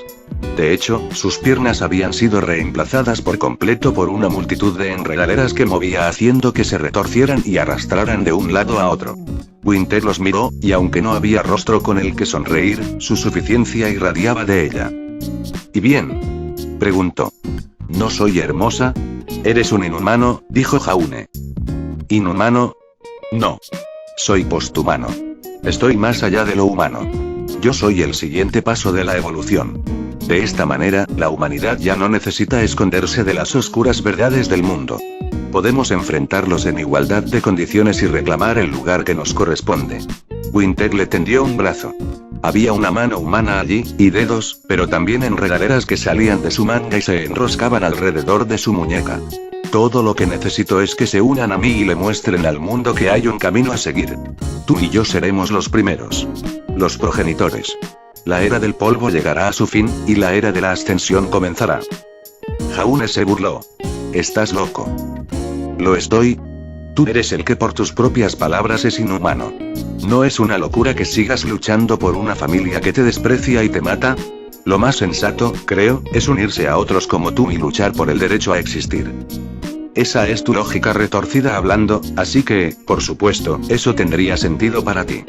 B: De hecho, sus piernas habían sido reemplazadas por completo por una multitud de enredaderas que movía haciendo que se retorcieran y arrastraran de un lado a otro. Winter los miró, y aunque no había rostro con el que sonreír, su suficiencia irradiaba de ella. ¿Y bien?, preguntó. ¿No soy hermosa? Eres un inhumano, dijo Jaune. ¿Inhumano? No. Soy posthumano. Estoy más allá de lo humano. Yo soy el siguiente paso de la evolución. De esta manera, la humanidad ya no necesita esconderse de las oscuras verdades del mundo. Podemos enfrentarlos en igualdad de condiciones y reclamar el lugar que nos corresponde. Winter le tendió un brazo. Había una mano humana allí, y dedos, pero también enredaderas que salían de su manga y se enroscaban alrededor de su muñeca. Todo lo que necesito es que se unan a mí y le muestren al mundo que hay un camino a seguir. Tú y yo seremos los primeros. Los progenitores. La era del polvo llegará a su fin, y la era de la ascensión comenzará. Jaune se burló. ¿Estás loco? ¿Lo estoy? Tú eres el que por tus propias palabras es inhumano. ¿No es una locura que sigas luchando por una familia que te desprecia y te mata? Lo más sensato, creo, es unirse a otros como tú y luchar por el derecho a existir. Esa es tu lógica retorcida hablando, así que, por supuesto, eso tendría sentido para ti.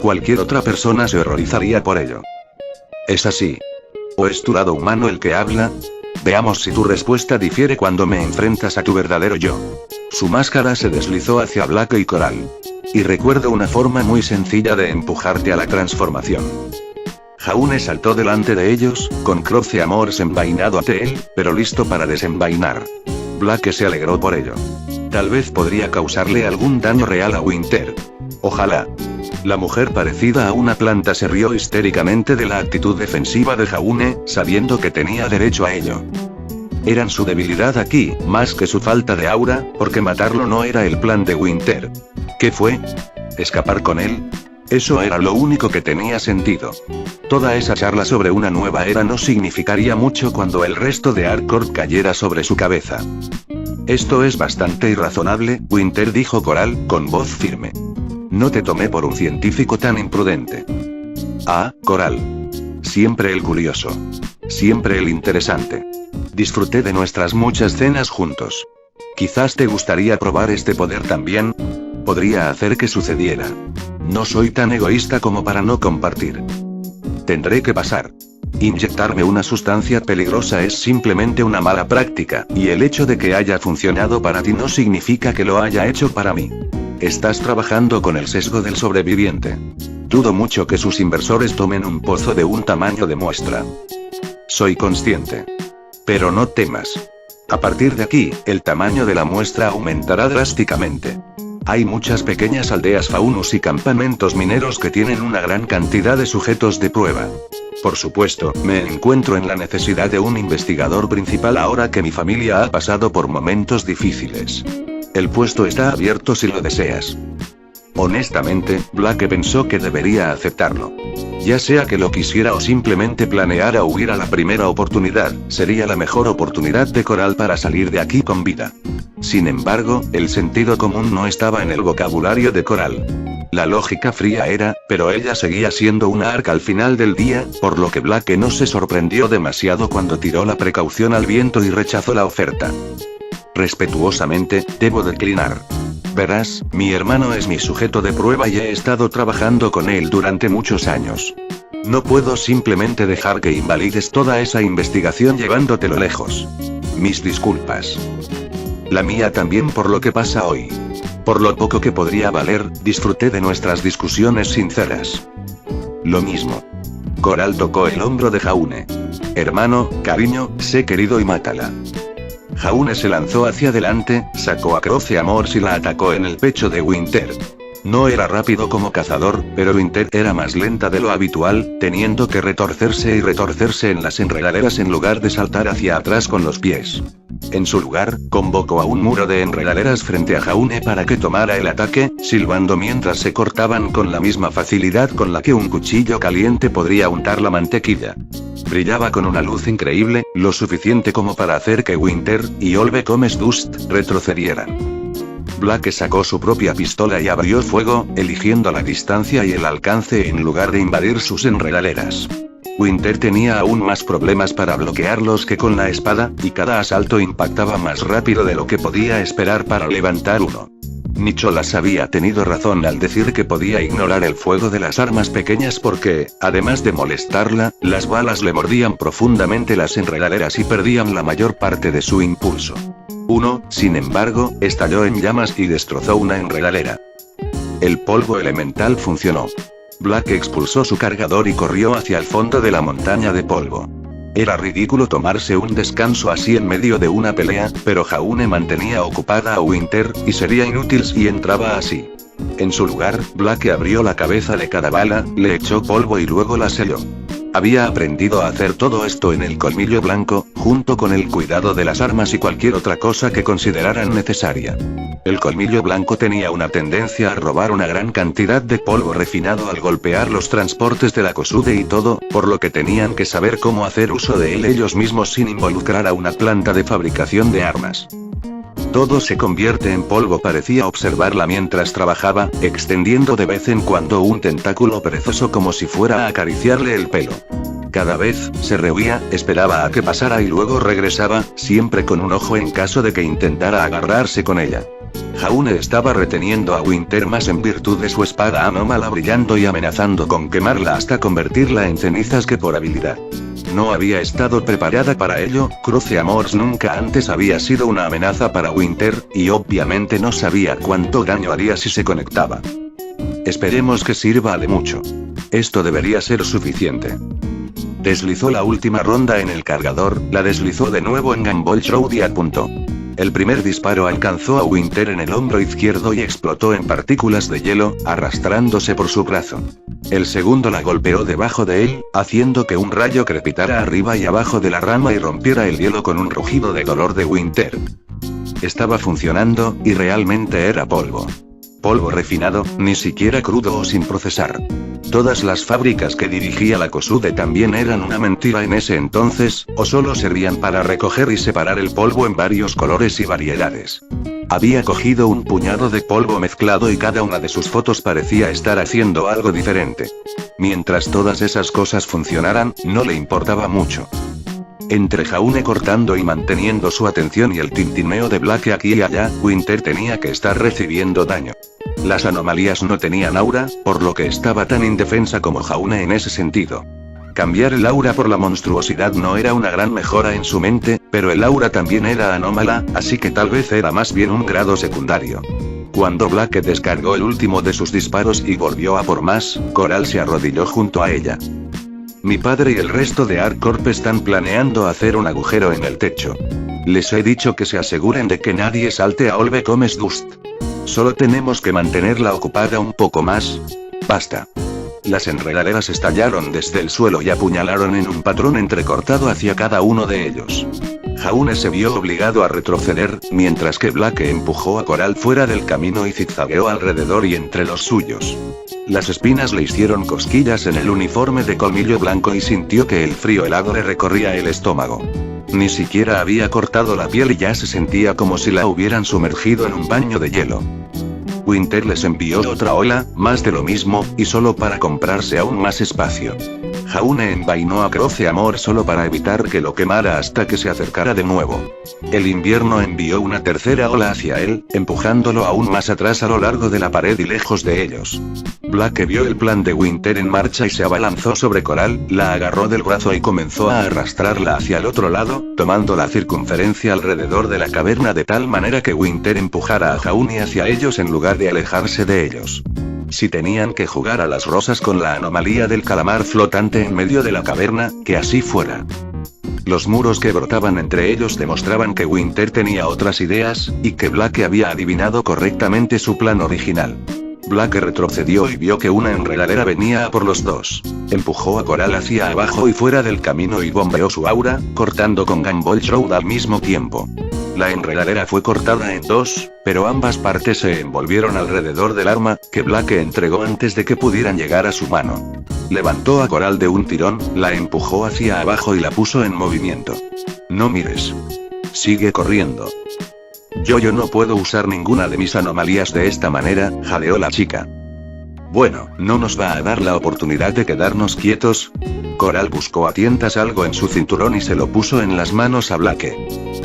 B: Cualquier otra persona se horrorizaría por ello. ¿Es así? ¿O es tu lado humano el que habla? Veamos si tu respuesta difiere cuando me enfrentas a tu verdadero yo. Su máscara se deslizó hacia Black y Coral. Y recuerdo una forma muy sencilla de empujarte a la transformación. Jaune saltó delante de ellos, con Croce Amor envainado ante él, pero listo para desenvainar. Black se alegró por ello. Tal vez podría causarle algún daño real a Winter. Ojalá. La mujer parecida a una planta se rió histéricamente de la actitud defensiva de Jaune, sabiendo que tenía derecho a ello. Eran su debilidad aquí, más que su falta de aura, porque matarlo no era el plan de Winter. ¿Qué fue? ¿Escapar con él? Eso era lo único que tenía sentido. Toda esa charla sobre una nueva era no significaría mucho cuando el resto de Harcourt cayera sobre su cabeza. Esto es bastante irrazonable, Winter, dijo Coral, con voz firme. No te tomé por un científico tan imprudente. Ah, Coral. Siempre el curioso. Siempre el interesante. Disfruté de nuestras muchas cenas juntos. Quizás te gustaría probar este poder también. Podría hacer que sucediera. No soy tan egoísta como para no compartir. Tendré que pasar. Inyectarme una sustancia peligrosa es simplemente una mala práctica, y el hecho de que haya funcionado para ti no significa que lo haya hecho para mí. Estás trabajando con el sesgo del sobreviviente. Dudo mucho que sus inversores tomen un pozo de un tamaño de muestra. Soy consciente. Pero no temas. A partir de aquí, el tamaño de la muestra aumentará drásticamente. Hay muchas pequeñas aldeas faunus y campamentos mineros que tienen una gran cantidad de sujetos de prueba. Por supuesto, me encuentro en la necesidad de un investigador principal ahora que mi familia ha pasado por momentos difíciles. El puesto está abierto si lo deseas. Honestamente, Black pensó que debería aceptarlo. Ya sea que lo quisiera o simplemente planeara huir a la primera oportunidad, sería la mejor oportunidad de Coral para salir de aquí con vida. Sin embargo, el sentido común no estaba en el vocabulario de Coral. La lógica fría era, pero ella seguía siendo una arca al final del día, por lo que Black no se sorprendió demasiado cuando tiró la precaución al viento y rechazó la oferta. Respetuosamente, debo declinar. Verás, mi hermano es mi sujeto de prueba y he estado trabajando con él durante muchos años. No puedo simplemente dejar que invalides toda esa investigación llevándotelo lejos. Mis disculpas. La mía también por lo que pasa hoy. Por lo poco que podría valer, disfruté de nuestras discusiones sinceras. Lo mismo. Coral tocó el hombro de Jaune. Hermano, cariño, sé querido y mátala. Jaune se lanzó hacia adelante, sacó a Croce Amor y la atacó en el pecho de Winter. No era rápido como cazador, pero Winter era más lenta de lo habitual, teniendo que retorcerse y retorcerse en las enredaderas en lugar de saltar hacia atrás con los pies. En su lugar, convocó a un muro de enredaderas frente a Jaune para que tomara el ataque, silbando mientras se cortaban con la misma facilidad con la que un cuchillo caliente podría untar la mantequilla. Brillaba con una luz increíble, lo suficiente como para hacer que Winter y Olve Comes Dust retrocedieran. Black sacó su propia pistola y abrió fuego, eligiendo la distancia y el alcance en lugar de invadir sus enredaderas. Winter tenía aún más problemas para bloquearlos que con la espada, y cada asalto impactaba más rápido de lo que podía esperar para levantar uno. Nicholas había tenido razón al decir que podía ignorar el fuego de las armas pequeñas porque, además de molestarla, las balas le mordían profundamente las enredaderas y perdían la mayor parte de su impulso. Uno, sin embargo, estalló en llamas y destrozó una enredadera. El polvo elemental funcionó. Black expulsó su cargador y corrió hacia el fondo de la montaña de polvo. Era ridículo tomarse un descanso así en medio de una pelea, pero Jaune mantenía ocupada a Winter, y sería inútil si entraba así. En su lugar, Blake abrió la cabeza de cada bala, le echó polvo y luego la selló. Había aprendido a hacer todo esto en el colmillo blanco, junto con el cuidado de las armas y cualquier otra cosa que consideraran necesaria. El colmillo blanco tenía una tendencia a robar una gran cantidad de polvo refinado al golpear los transportes de la Kosude y todo, por lo que tenían que saber cómo hacer uso de él ellos mismos sin involucrar a una planta de fabricación de armas. Todo se convierte en polvo, parecía observarla mientras trabajaba, extendiendo de vez en cuando un tentáculo perezoso como si fuera a acariciarle el pelo. Cada vez, se rehuía, esperaba a que pasara y luego regresaba, siempre con un ojo en caso de que intentara agarrarse con ella. Jaune estaba reteniendo a Winter más en virtud de su espada anómala brillando y amenazando con quemarla hasta convertirla en cenizas que por habilidad. No había estado preparada para ello, Cruce Amors nunca antes había sido una amenaza para Winter, y obviamente no sabía cuánto daño haría si se conectaba. Esperemos que sirva de mucho. Esto debería ser suficiente. Deslizó la última ronda en el cargador, la deslizó de nuevo en Gamble Road y apuntó. El primer disparo alcanzó a Winter en el hombro izquierdo y explotó en partículas de hielo, arrastrándose por su brazo. El segundo la golpeó debajo de él, haciendo que un rayo crepitara arriba y abajo de la rama y rompiera el hielo con un rugido de dolor de Winter. Estaba funcionando, y realmente era polvo. Polvo refinado, ni siquiera crudo o sin procesar. Todas las fábricas que dirigía la Kosude también eran una mentira en ese entonces, o solo servían para recoger y separar el polvo en varios colores y variedades. Había cogido un puñado de polvo mezclado y cada una de sus fotos parecía estar haciendo algo diferente. Mientras todas esas cosas funcionaran, no le importaba mucho. Entre Jaune cortando y manteniendo su atención y el tintineo de Blake aquí y allá, Winter tenía que estar recibiendo daño. Las anomalías no tenían aura, por lo que estaba tan indefensa como Jaune en ese sentido. Cambiar el aura por la monstruosidad no era una gran mejora en su mente, pero el aura también era anómala, así que tal vez era más bien un grado secundario. Cuando Blake descargó el último de sus disparos y volvió a por más, Coral se arrodilló junto a ella. Mi padre y el resto de ArcCorp están planeando hacer un agujero en el techo. Les he dicho que se aseguren de que nadie salte a Olve Comes Dust. Solo tenemos que mantenerla ocupada un poco más. Basta. Las enredaderas estallaron desde el suelo y apuñalaron en un patrón entrecortado hacia cada uno de ellos. Jaune se vio obligado a retroceder, mientras que Blake empujó a Coral fuera del camino y zigzagueó alrededor y entre los suyos. Las espinas le hicieron cosquillas en el uniforme de colmillo blanco y sintió que el frío helado le recorría el estómago. Ni siquiera había cortado la piel y ya se sentía como si la hubieran sumergido en un baño de hielo. Winter les envió otra ola, más de lo mismo, y solo para comprarse aún más espacio. Jaune envainó a Cruce Amor solo para evitar que lo quemara hasta que se acercara de nuevo. El invierno envió una tercera ola hacia él, empujándolo aún más atrás a lo largo de la pared y lejos de ellos. Blake vio el plan de Winter en marcha y se abalanzó sobre Coral, la agarró del brazo y comenzó a arrastrarla hacia el otro lado, tomando la circunferencia alrededor de la caverna de tal manera que Winter empujara a Jaune hacia ellos en lugar de alejarse de ellos. Si tenían que jugar a las rosas con la anomalía del calamar flotante en medio de la caverna, que así fuera. Los muros que brotaban entre ellos demostraban que Winter tenía otras ideas, y que Blake había adivinado correctamente su plan original. Blake retrocedió y vio que una enredadera venía a por los dos. Empujó a Coral hacia abajo y fuera del camino y bombeó su aura, cortando con Gamble Road al mismo tiempo. La enredadera fue cortada en dos, pero ambas partes se envolvieron alrededor del arma, que Blake entregó antes de que pudieran llegar a su mano. Levantó a Coral de un tirón, la empujó hacia abajo y la puso en movimiento. No mires. Sigue corriendo. Yo no puedo usar ninguna de mis anomalías de esta manera, jadeó la chica. Bueno, ¿no nos va a dar la oportunidad de quedarnos quietos? Coral buscó a tientas algo en su cinturón y se lo puso en las manos a Blake.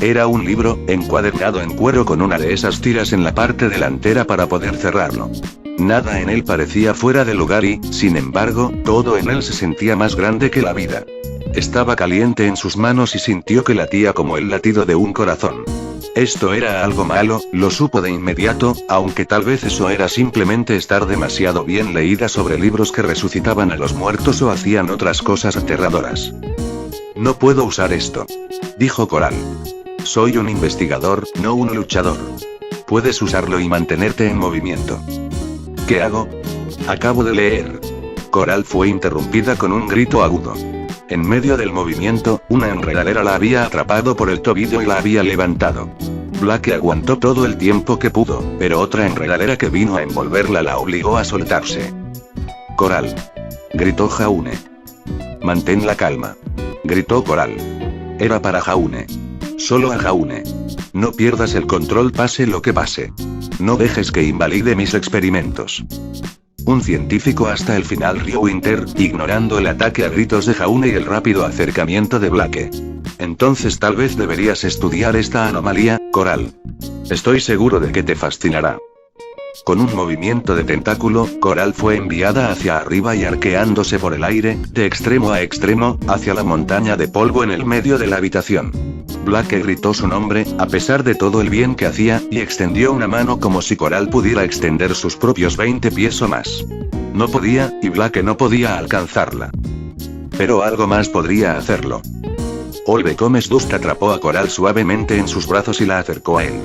B: Era un libro, encuadernado en cuero con una de esas tiras en la parte delantera para poder cerrarlo. Nada en él parecía fuera de lugar y, sin embargo, todo en él se sentía más grande que la vida. Estaba caliente en sus manos y sintió que latía como el latido de un corazón. Esto era algo malo, lo supo de inmediato, aunque tal vez eso era simplemente estar demasiado bien leída sobre libros que resucitaban a los muertos o hacían otras cosas aterradoras. No puedo usar esto, dijo Coral. Soy un investigador, no un luchador. Puedes usarlo y mantenerte en movimiento. ¿Qué hago? Acabo de leer. Coral fue interrumpida con un grito agudo. En medio del movimiento, una enredadera la había atrapado por el tobillo y la había levantado. Blake aguantó todo el tiempo que pudo, pero otra enredadera que vino a envolverla la obligó a soltarse. Coral, gritó Jaune. Mantén la calma, gritó Coral. Era para Jaune. Solo a Jaune. No pierdas el control pase lo que pase. No dejes que invalide mis experimentos. Un científico hasta el final rió Winter, ignorando el ataque a gritos de Jaune y el rápido acercamiento de Blake. Entonces tal vez deberías estudiar esta anomalía, Coral. Estoy seguro de que te fascinará. Con un movimiento de tentáculo, Coral fue enviada hacia arriba y arqueándose por el aire, de extremo a extremo, hacia la montaña de polvo en el medio de la habitación. Blake gritó su nombre, a pesar de todo el bien que hacía, y extendió una mano como si Coral pudiera extender sus propios 20 pies o más. No podía, y Blake no podía alcanzarla. Pero algo más podría hacerlo. Olve Comes Dust atrapó a Coral suavemente en sus brazos y la acercó a él.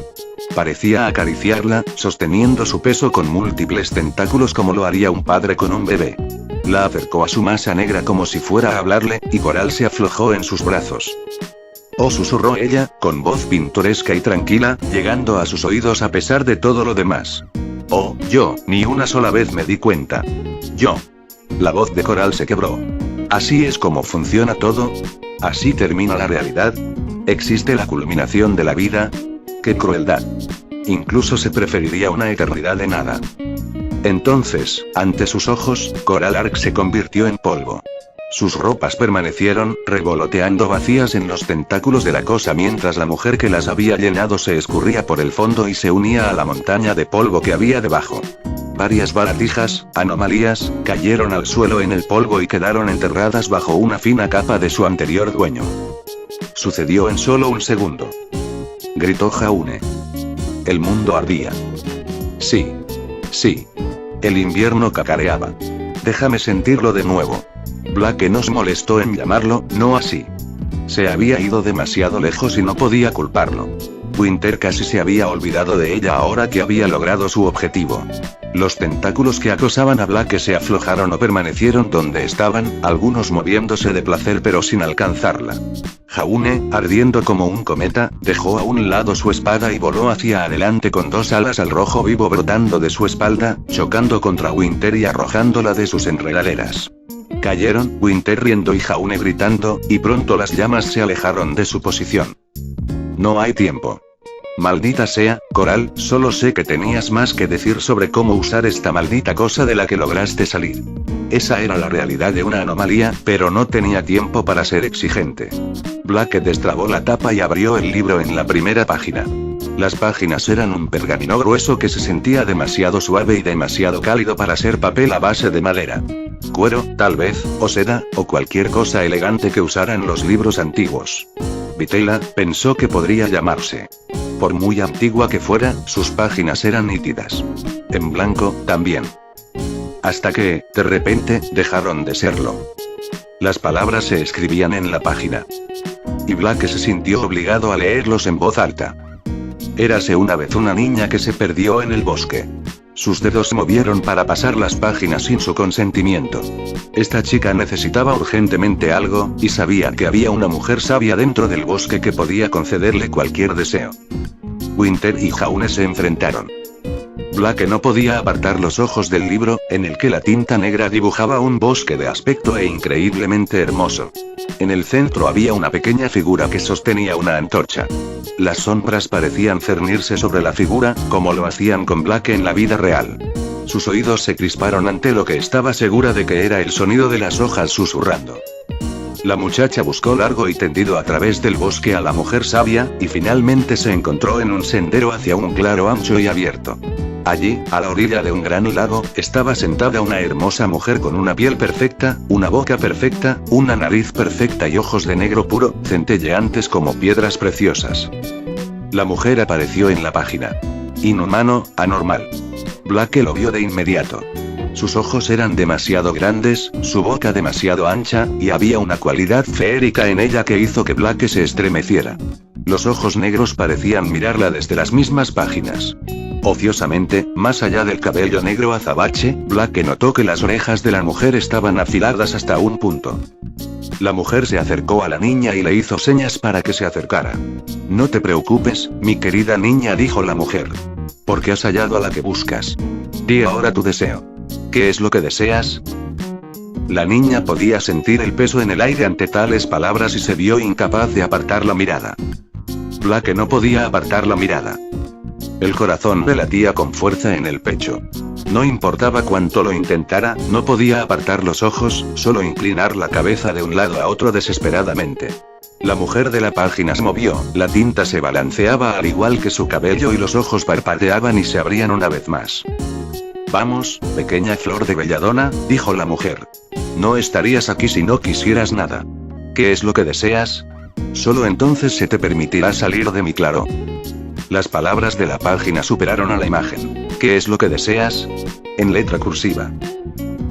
B: Parecía acariciarla, sosteniendo su peso con múltiples tentáculos como lo haría un padre con un bebé. La acercó a su masa negra como si fuera a hablarle, y Coral se aflojó en sus brazos. Oh, susurró ella, con voz pintoresca y tranquila, llegando a sus oídos a pesar de todo lo demás. Oh, yo, ni una sola vez me di cuenta. Yo. La voz de Coral se quebró. ¿Así es como funciona todo? ¿Así termina la realidad? ¿Existe la culminación de la vida? ¡Qué crueldad! Incluso se preferiría una eternidad de nada. Entonces, ante sus ojos, Coral Ark se convirtió en polvo. Sus ropas permanecieron, revoloteando vacías en los tentáculos de la cosa mientras la mujer que las había llenado se escurría por el fondo y se unía a la montaña de polvo que había debajo. Varias baratijas, anomalías, cayeron al suelo en el polvo y quedaron enterradas bajo una fina capa de su anterior dueño. Sucedió en solo un segundo. Gritó Jaune. El mundo ardía. Sí. Sí. El invierno cacareaba. Déjame sentirlo de nuevo. Blake nos molestó en llamarlo, no así. Se había ido demasiado lejos y no podía culparlo. Winter casi se había olvidado de ella ahora que había logrado su objetivo. Los tentáculos que acosaban a Blake se aflojaron o permanecieron donde estaban, algunos moviéndose de placer pero sin alcanzarla. Jaune, ardiendo como un cometa, dejó a un lado su espada y voló hacia adelante con dos alas al rojo vivo brotando de su espalda, chocando contra Winter y arrojándola de sus enredaderas. Cayeron, Winter riendo y Jaune gritando, y pronto las llamas se alejaron de su posición. No hay tiempo. Maldita sea, Coral, solo sé que tenías más que decir sobre cómo usar esta maldita cosa de la que lograste salir. Esa era la realidad de una anomalía, pero no tenía tiempo para ser exigente. Blake destrabó la tapa y abrió el libro en la primera página. Las páginas eran un pergamino grueso que se sentía demasiado suave y demasiado cálido para ser papel a base de madera. Cuero, tal vez, o seda, o cualquier cosa elegante que usaran los libros antiguos. Vitela, pensó que podría llamarse. Por muy antigua que fuera, sus páginas eran nítidas. En blanco, también. Hasta que, de repente, dejaron de serlo. Las palabras se escribían en la página. Y Blake se sintió obligado a leerlos en voz alta. Érase una vez una niña que se perdió en el bosque. Sus dedos se movieron para pasar las páginas sin su consentimiento. Esta chica necesitaba urgentemente algo, y sabía que había una mujer sabia dentro del bosque que podía concederle cualquier deseo. Winter y Jaune se enfrentaron. Blake no podía apartar los ojos del libro, en el que la tinta negra dibujaba un bosque de aspecto increíblemente hermoso. En el centro había una pequeña figura que sostenía una antorcha. Las sombras parecían cernirse sobre la figura, como lo hacían con Blake en la vida real. Sus oídos se crisparon ante lo que estaba segura de que era el sonido de las hojas susurrando. La muchacha buscó largo y tendido a través del bosque a la mujer sabia, y finalmente se encontró en un sendero hacia un claro ancho y abierto. Allí, a la orilla de un gran lago, estaba sentada una hermosa mujer con una piel perfecta, una boca perfecta, una nariz perfecta y ojos de negro puro, centelleantes como piedras preciosas. La mujer apareció en la página. Inhumano, anormal. Blake lo vio de inmediato. Sus ojos eran demasiado grandes, su boca demasiado ancha, y había una cualidad feérica en ella que hizo que Blake se estremeciera. Los ojos negros parecían mirarla desde las mismas páginas. Ociosamente, más allá del cabello negro azabache, Blake notó que las orejas de la mujer estaban afiladas hasta un punto. La mujer se acercó a la niña y le hizo señas para que se acercara. No te preocupes, mi querida niña, dijo la mujer. Porque has hallado a la que buscas. Di ahora tu deseo. ¿Qué es lo que deseas? La niña podía sentir el peso en el aire ante tales palabras y se vio incapaz de apartar la mirada. Blake no podía apartar la mirada. El corazón le latía con fuerza en el pecho. No importaba cuánto lo intentara, no podía apartar los ojos, solo inclinar la cabeza de un lado a otro desesperadamente. La mujer de la página se movió, la tinta se balanceaba al igual que su cabello y los ojos parpadeaban y se abrían una vez más. Vamos, pequeña flor de belladona, dijo la mujer. No estarías aquí si no quisieras nada. ¿Qué es lo que deseas? Solo entonces se te permitirá salir de mi claro. Las palabras de la página superaron a la imagen. ¿Qué es lo que deseas? En letra cursiva.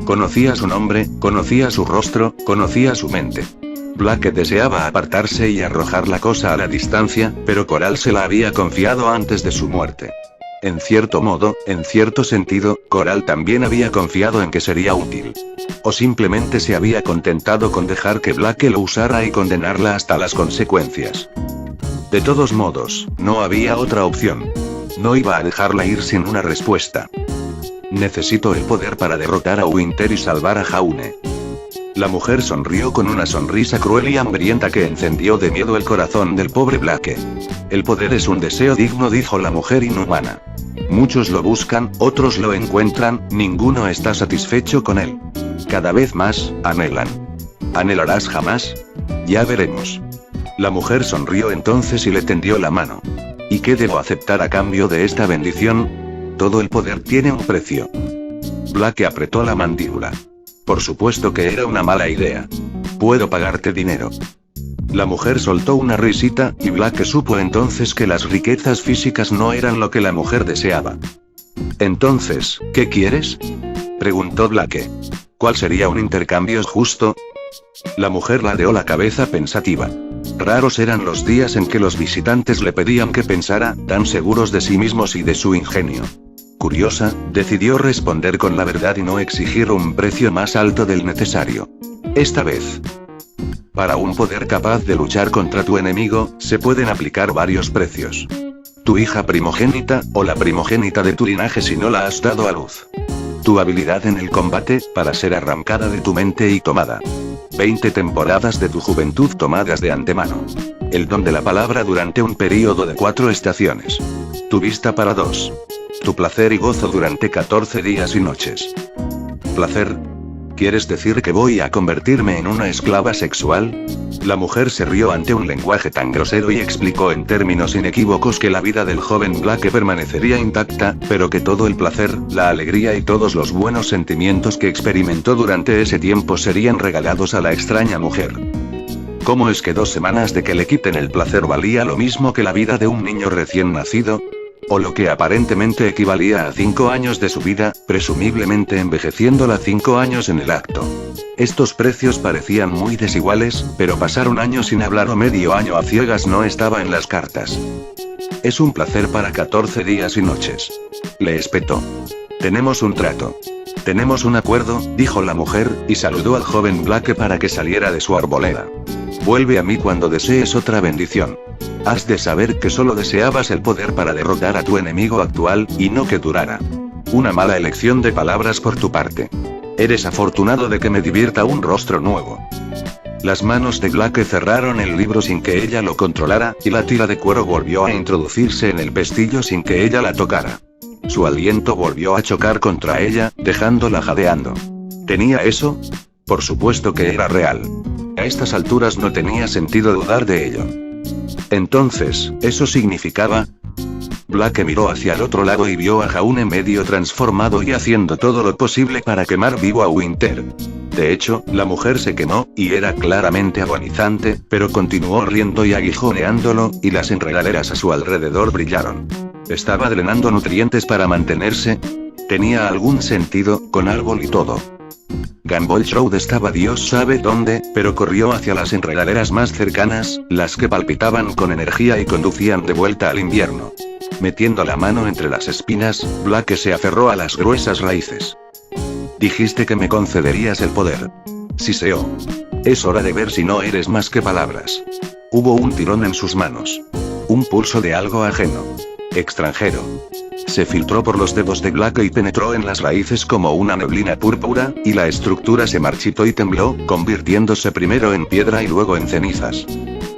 B: Conocía su nombre, conocía su rostro, conocía su mente. Blake deseaba apartarse y arrojar la cosa a la distancia, pero Coral se la había confiado antes de su muerte. En cierto modo, en cierto sentido, Coral también había confiado en que sería útil. O simplemente se había contentado con dejar que Blake lo usara y condenarla hasta las consecuencias. De todos modos, no había otra opción. No iba a dejarla ir sin una respuesta. Necesito el poder para derrotar a Winter y salvar a Jaune. La mujer sonrió con una sonrisa cruel y hambrienta que encendió de miedo el corazón del pobre Blake. El poder es un deseo digno, dijo la mujer inhumana. Muchos lo buscan, otros lo encuentran, ninguno está satisfecho con él. Cada vez más, anhelan. ¿Anhelarás jamás? Ya veremos. La mujer sonrió entonces y le tendió la mano. ¿Y qué debo aceptar a cambio de esta bendición? Todo el poder tiene un precio. Blake apretó la mandíbula. Por supuesto que era una mala idea. Puedo pagarte dinero. La mujer soltó una risita, y Blake supo entonces que las riquezas físicas no eran lo que la mujer deseaba. Entonces, ¿qué quieres? Preguntó Blake. ¿Cuál sería un intercambio justo? La mujer ladeó la cabeza pensativa. Raros eran los días en que los visitantes le pedían que pensara, tan seguros de sí mismos y de su ingenio. Curiosa, decidió responder con la verdad y no exigir un precio más alto del necesario. Esta vez. Para un poder capaz de luchar contra tu enemigo, se pueden aplicar varios precios. Tu hija primogénita, o la primogénita de tu linaje si no la has dado a luz. Tu habilidad en el combate, para ser arrancada de tu mente y tomada. 20 temporadas de tu juventud tomadas de antemano. El don de la palabra durante un período de 4 estaciones. Tu vista para 2. Tu placer y gozo durante 14 días y noches. ¿Placer? ¿Quieres decir que voy a convertirme en una esclava sexual? La mujer se rió ante un lenguaje tan grosero y explicó en términos inequívocos que la vida del joven Blake permanecería intacta, pero que todo el placer, la alegría y todos los buenos sentimientos que experimentó durante ese tiempo serían regalados a la extraña mujer. ¿Cómo es que 2 semanas de que le quiten el placer valía lo mismo que la vida de un niño recién nacido? O lo que aparentemente equivalía a 5 años de su vida, presumiblemente envejeciéndola 5 años en el acto. Estos precios parecían muy desiguales, pero pasar un año sin hablar o medio año a ciegas no estaba en las cartas. Es un placer para 14 días y noches. Le espetó. Tenemos un trato. Tenemos un acuerdo, dijo la mujer, y saludó al joven Blake para que saliera de su arboleda. Vuelve a mí cuando desees otra bendición. Has de saber que solo deseabas el poder para derrotar a tu enemigo actual, y no que durara. Una mala elección de palabras por tu parte. Eres afortunado de que me divierta un rostro nuevo. Las manos de Blake cerraron el libro sin que ella lo controlara, y la tira de cuero volvió a introducirse en el pestillo sin que ella la tocara. Su aliento volvió a chocar contra ella, dejándola jadeando. ¿Tenía eso? Por supuesto que era real. A estas alturas no tenía sentido dudar de ello. Entonces, ¿eso significaba? Blake miró hacia el otro lado y vio a Jaune medio transformado y haciendo todo lo posible para quemar vivo a Winter. De hecho, la mujer se quemó, y era claramente agonizante, pero continuó riendo y aguijoneándolo, y las enredaderas a su alrededor brillaron. ¿Estaba drenando nutrientes para mantenerse? Tenía algún sentido, con árbol y todo. Gumball Shroud estaba Dios sabe dónde, pero corrió hacia las enredaderas más cercanas, las que palpitaban con energía y conducían de vuelta al invierno. Metiendo la mano entre las espinas, Blake se aferró a las gruesas raíces. Dijiste que me concederías el poder. Siseó. Es hora de ver si no eres más que palabras. Hubo un tirón en sus manos. Un pulso de algo ajeno. Extranjero. Se filtró por los dedos de Blake y penetró en las raíces como una neblina púrpura, y la estructura se marchitó y tembló, convirtiéndose primero en piedra y luego en cenizas.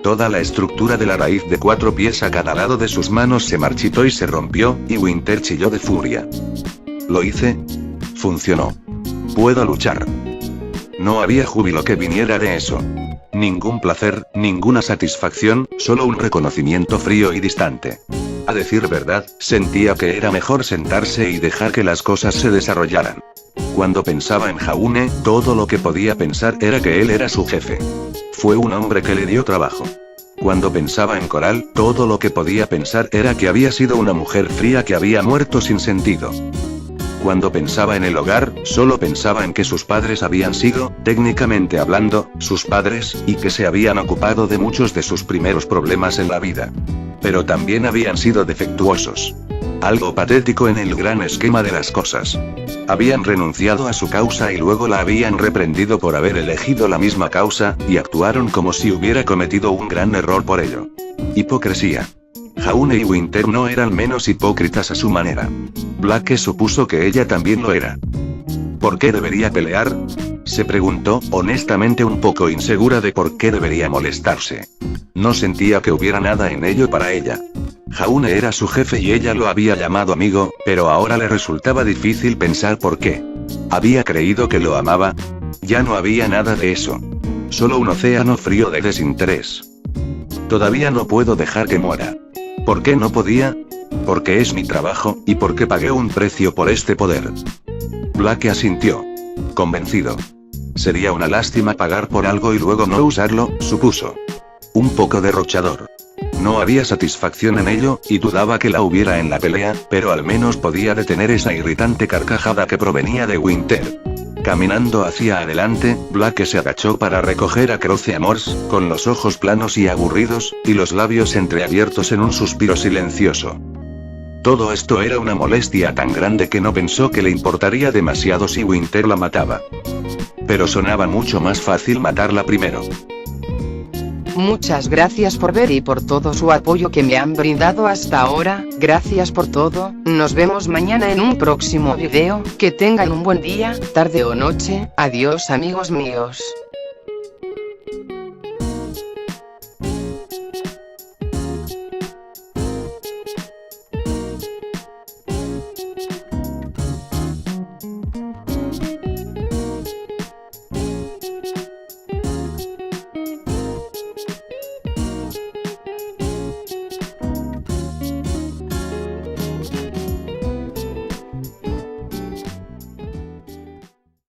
B: Toda la estructura de la raíz de 4 pies a cada lado de sus manos se marchitó y se rompió, y Winter chilló de furia. ¿Lo hice? Funcionó. Puedo luchar. No había júbilo que viniera de eso. Ningún placer, ninguna satisfacción, solo un reconocimiento frío y distante. A decir verdad, sentía que era mejor sentarse y dejar que las cosas se desarrollaran. Cuando pensaba en Jaune, todo lo que podía pensar era que él era su jefe. Fue un hombre que le dio trabajo. Cuando pensaba en Coral, todo lo que podía pensar era que había sido una mujer fría que había muerto sin sentido. Cuando pensaba en el hogar, solo pensaba en que sus padres habían sido, técnicamente hablando, sus padres, y que se habían ocupado de muchos de sus primeros problemas en la vida. Pero también habían sido defectuosos. Algo patético en el gran esquema de las cosas. Habían renunciado a su causa y luego la habían reprendido por haber elegido la misma causa, y actuaron como si hubiera cometido un gran error por ello. Hipocresía. Jaune y Winter no eran menos hipócritas a su manera. Blake supuso que ella también lo era. ¿Por qué debería pelear? Se preguntó, honestamente un poco insegura de por qué debería molestarse. No sentía que hubiera nada en ello para ella. Jaune era su jefe y ella lo había llamado amigo, pero ahora le resultaba difícil pensar por qué. ¿Había creído que lo amaba? Ya no había nada de eso. Solo un océano frío de desinterés. Todavía no puedo dejar que muera. ¿Por qué no podía? Porque es mi trabajo, y porque pagué un precio por este poder. Blake asintió. Convencido. Sería una lástima pagar por algo y luego no usarlo, supuso. Un poco derrochador. No había satisfacción en ello, y dudaba que la hubiera en la pelea, pero al menos podía detener esa irritante carcajada que provenía de Winter. Caminando hacia adelante, Blake se agachó para recoger a Croce Amors, con los ojos planos y aburridos, y los labios entreabiertos en un suspiro silencioso. Todo esto era una molestia tan grande que no pensó que le importaría demasiado si Winter la mataba. Pero sonaba mucho más fácil matarla primero.
A: Muchas gracias por ver y por todo su apoyo que me han brindado hasta ahora, gracias por todo, nos vemos mañana en un próximo video, que tengan un buen día, tarde o noche, adiós amigos míos.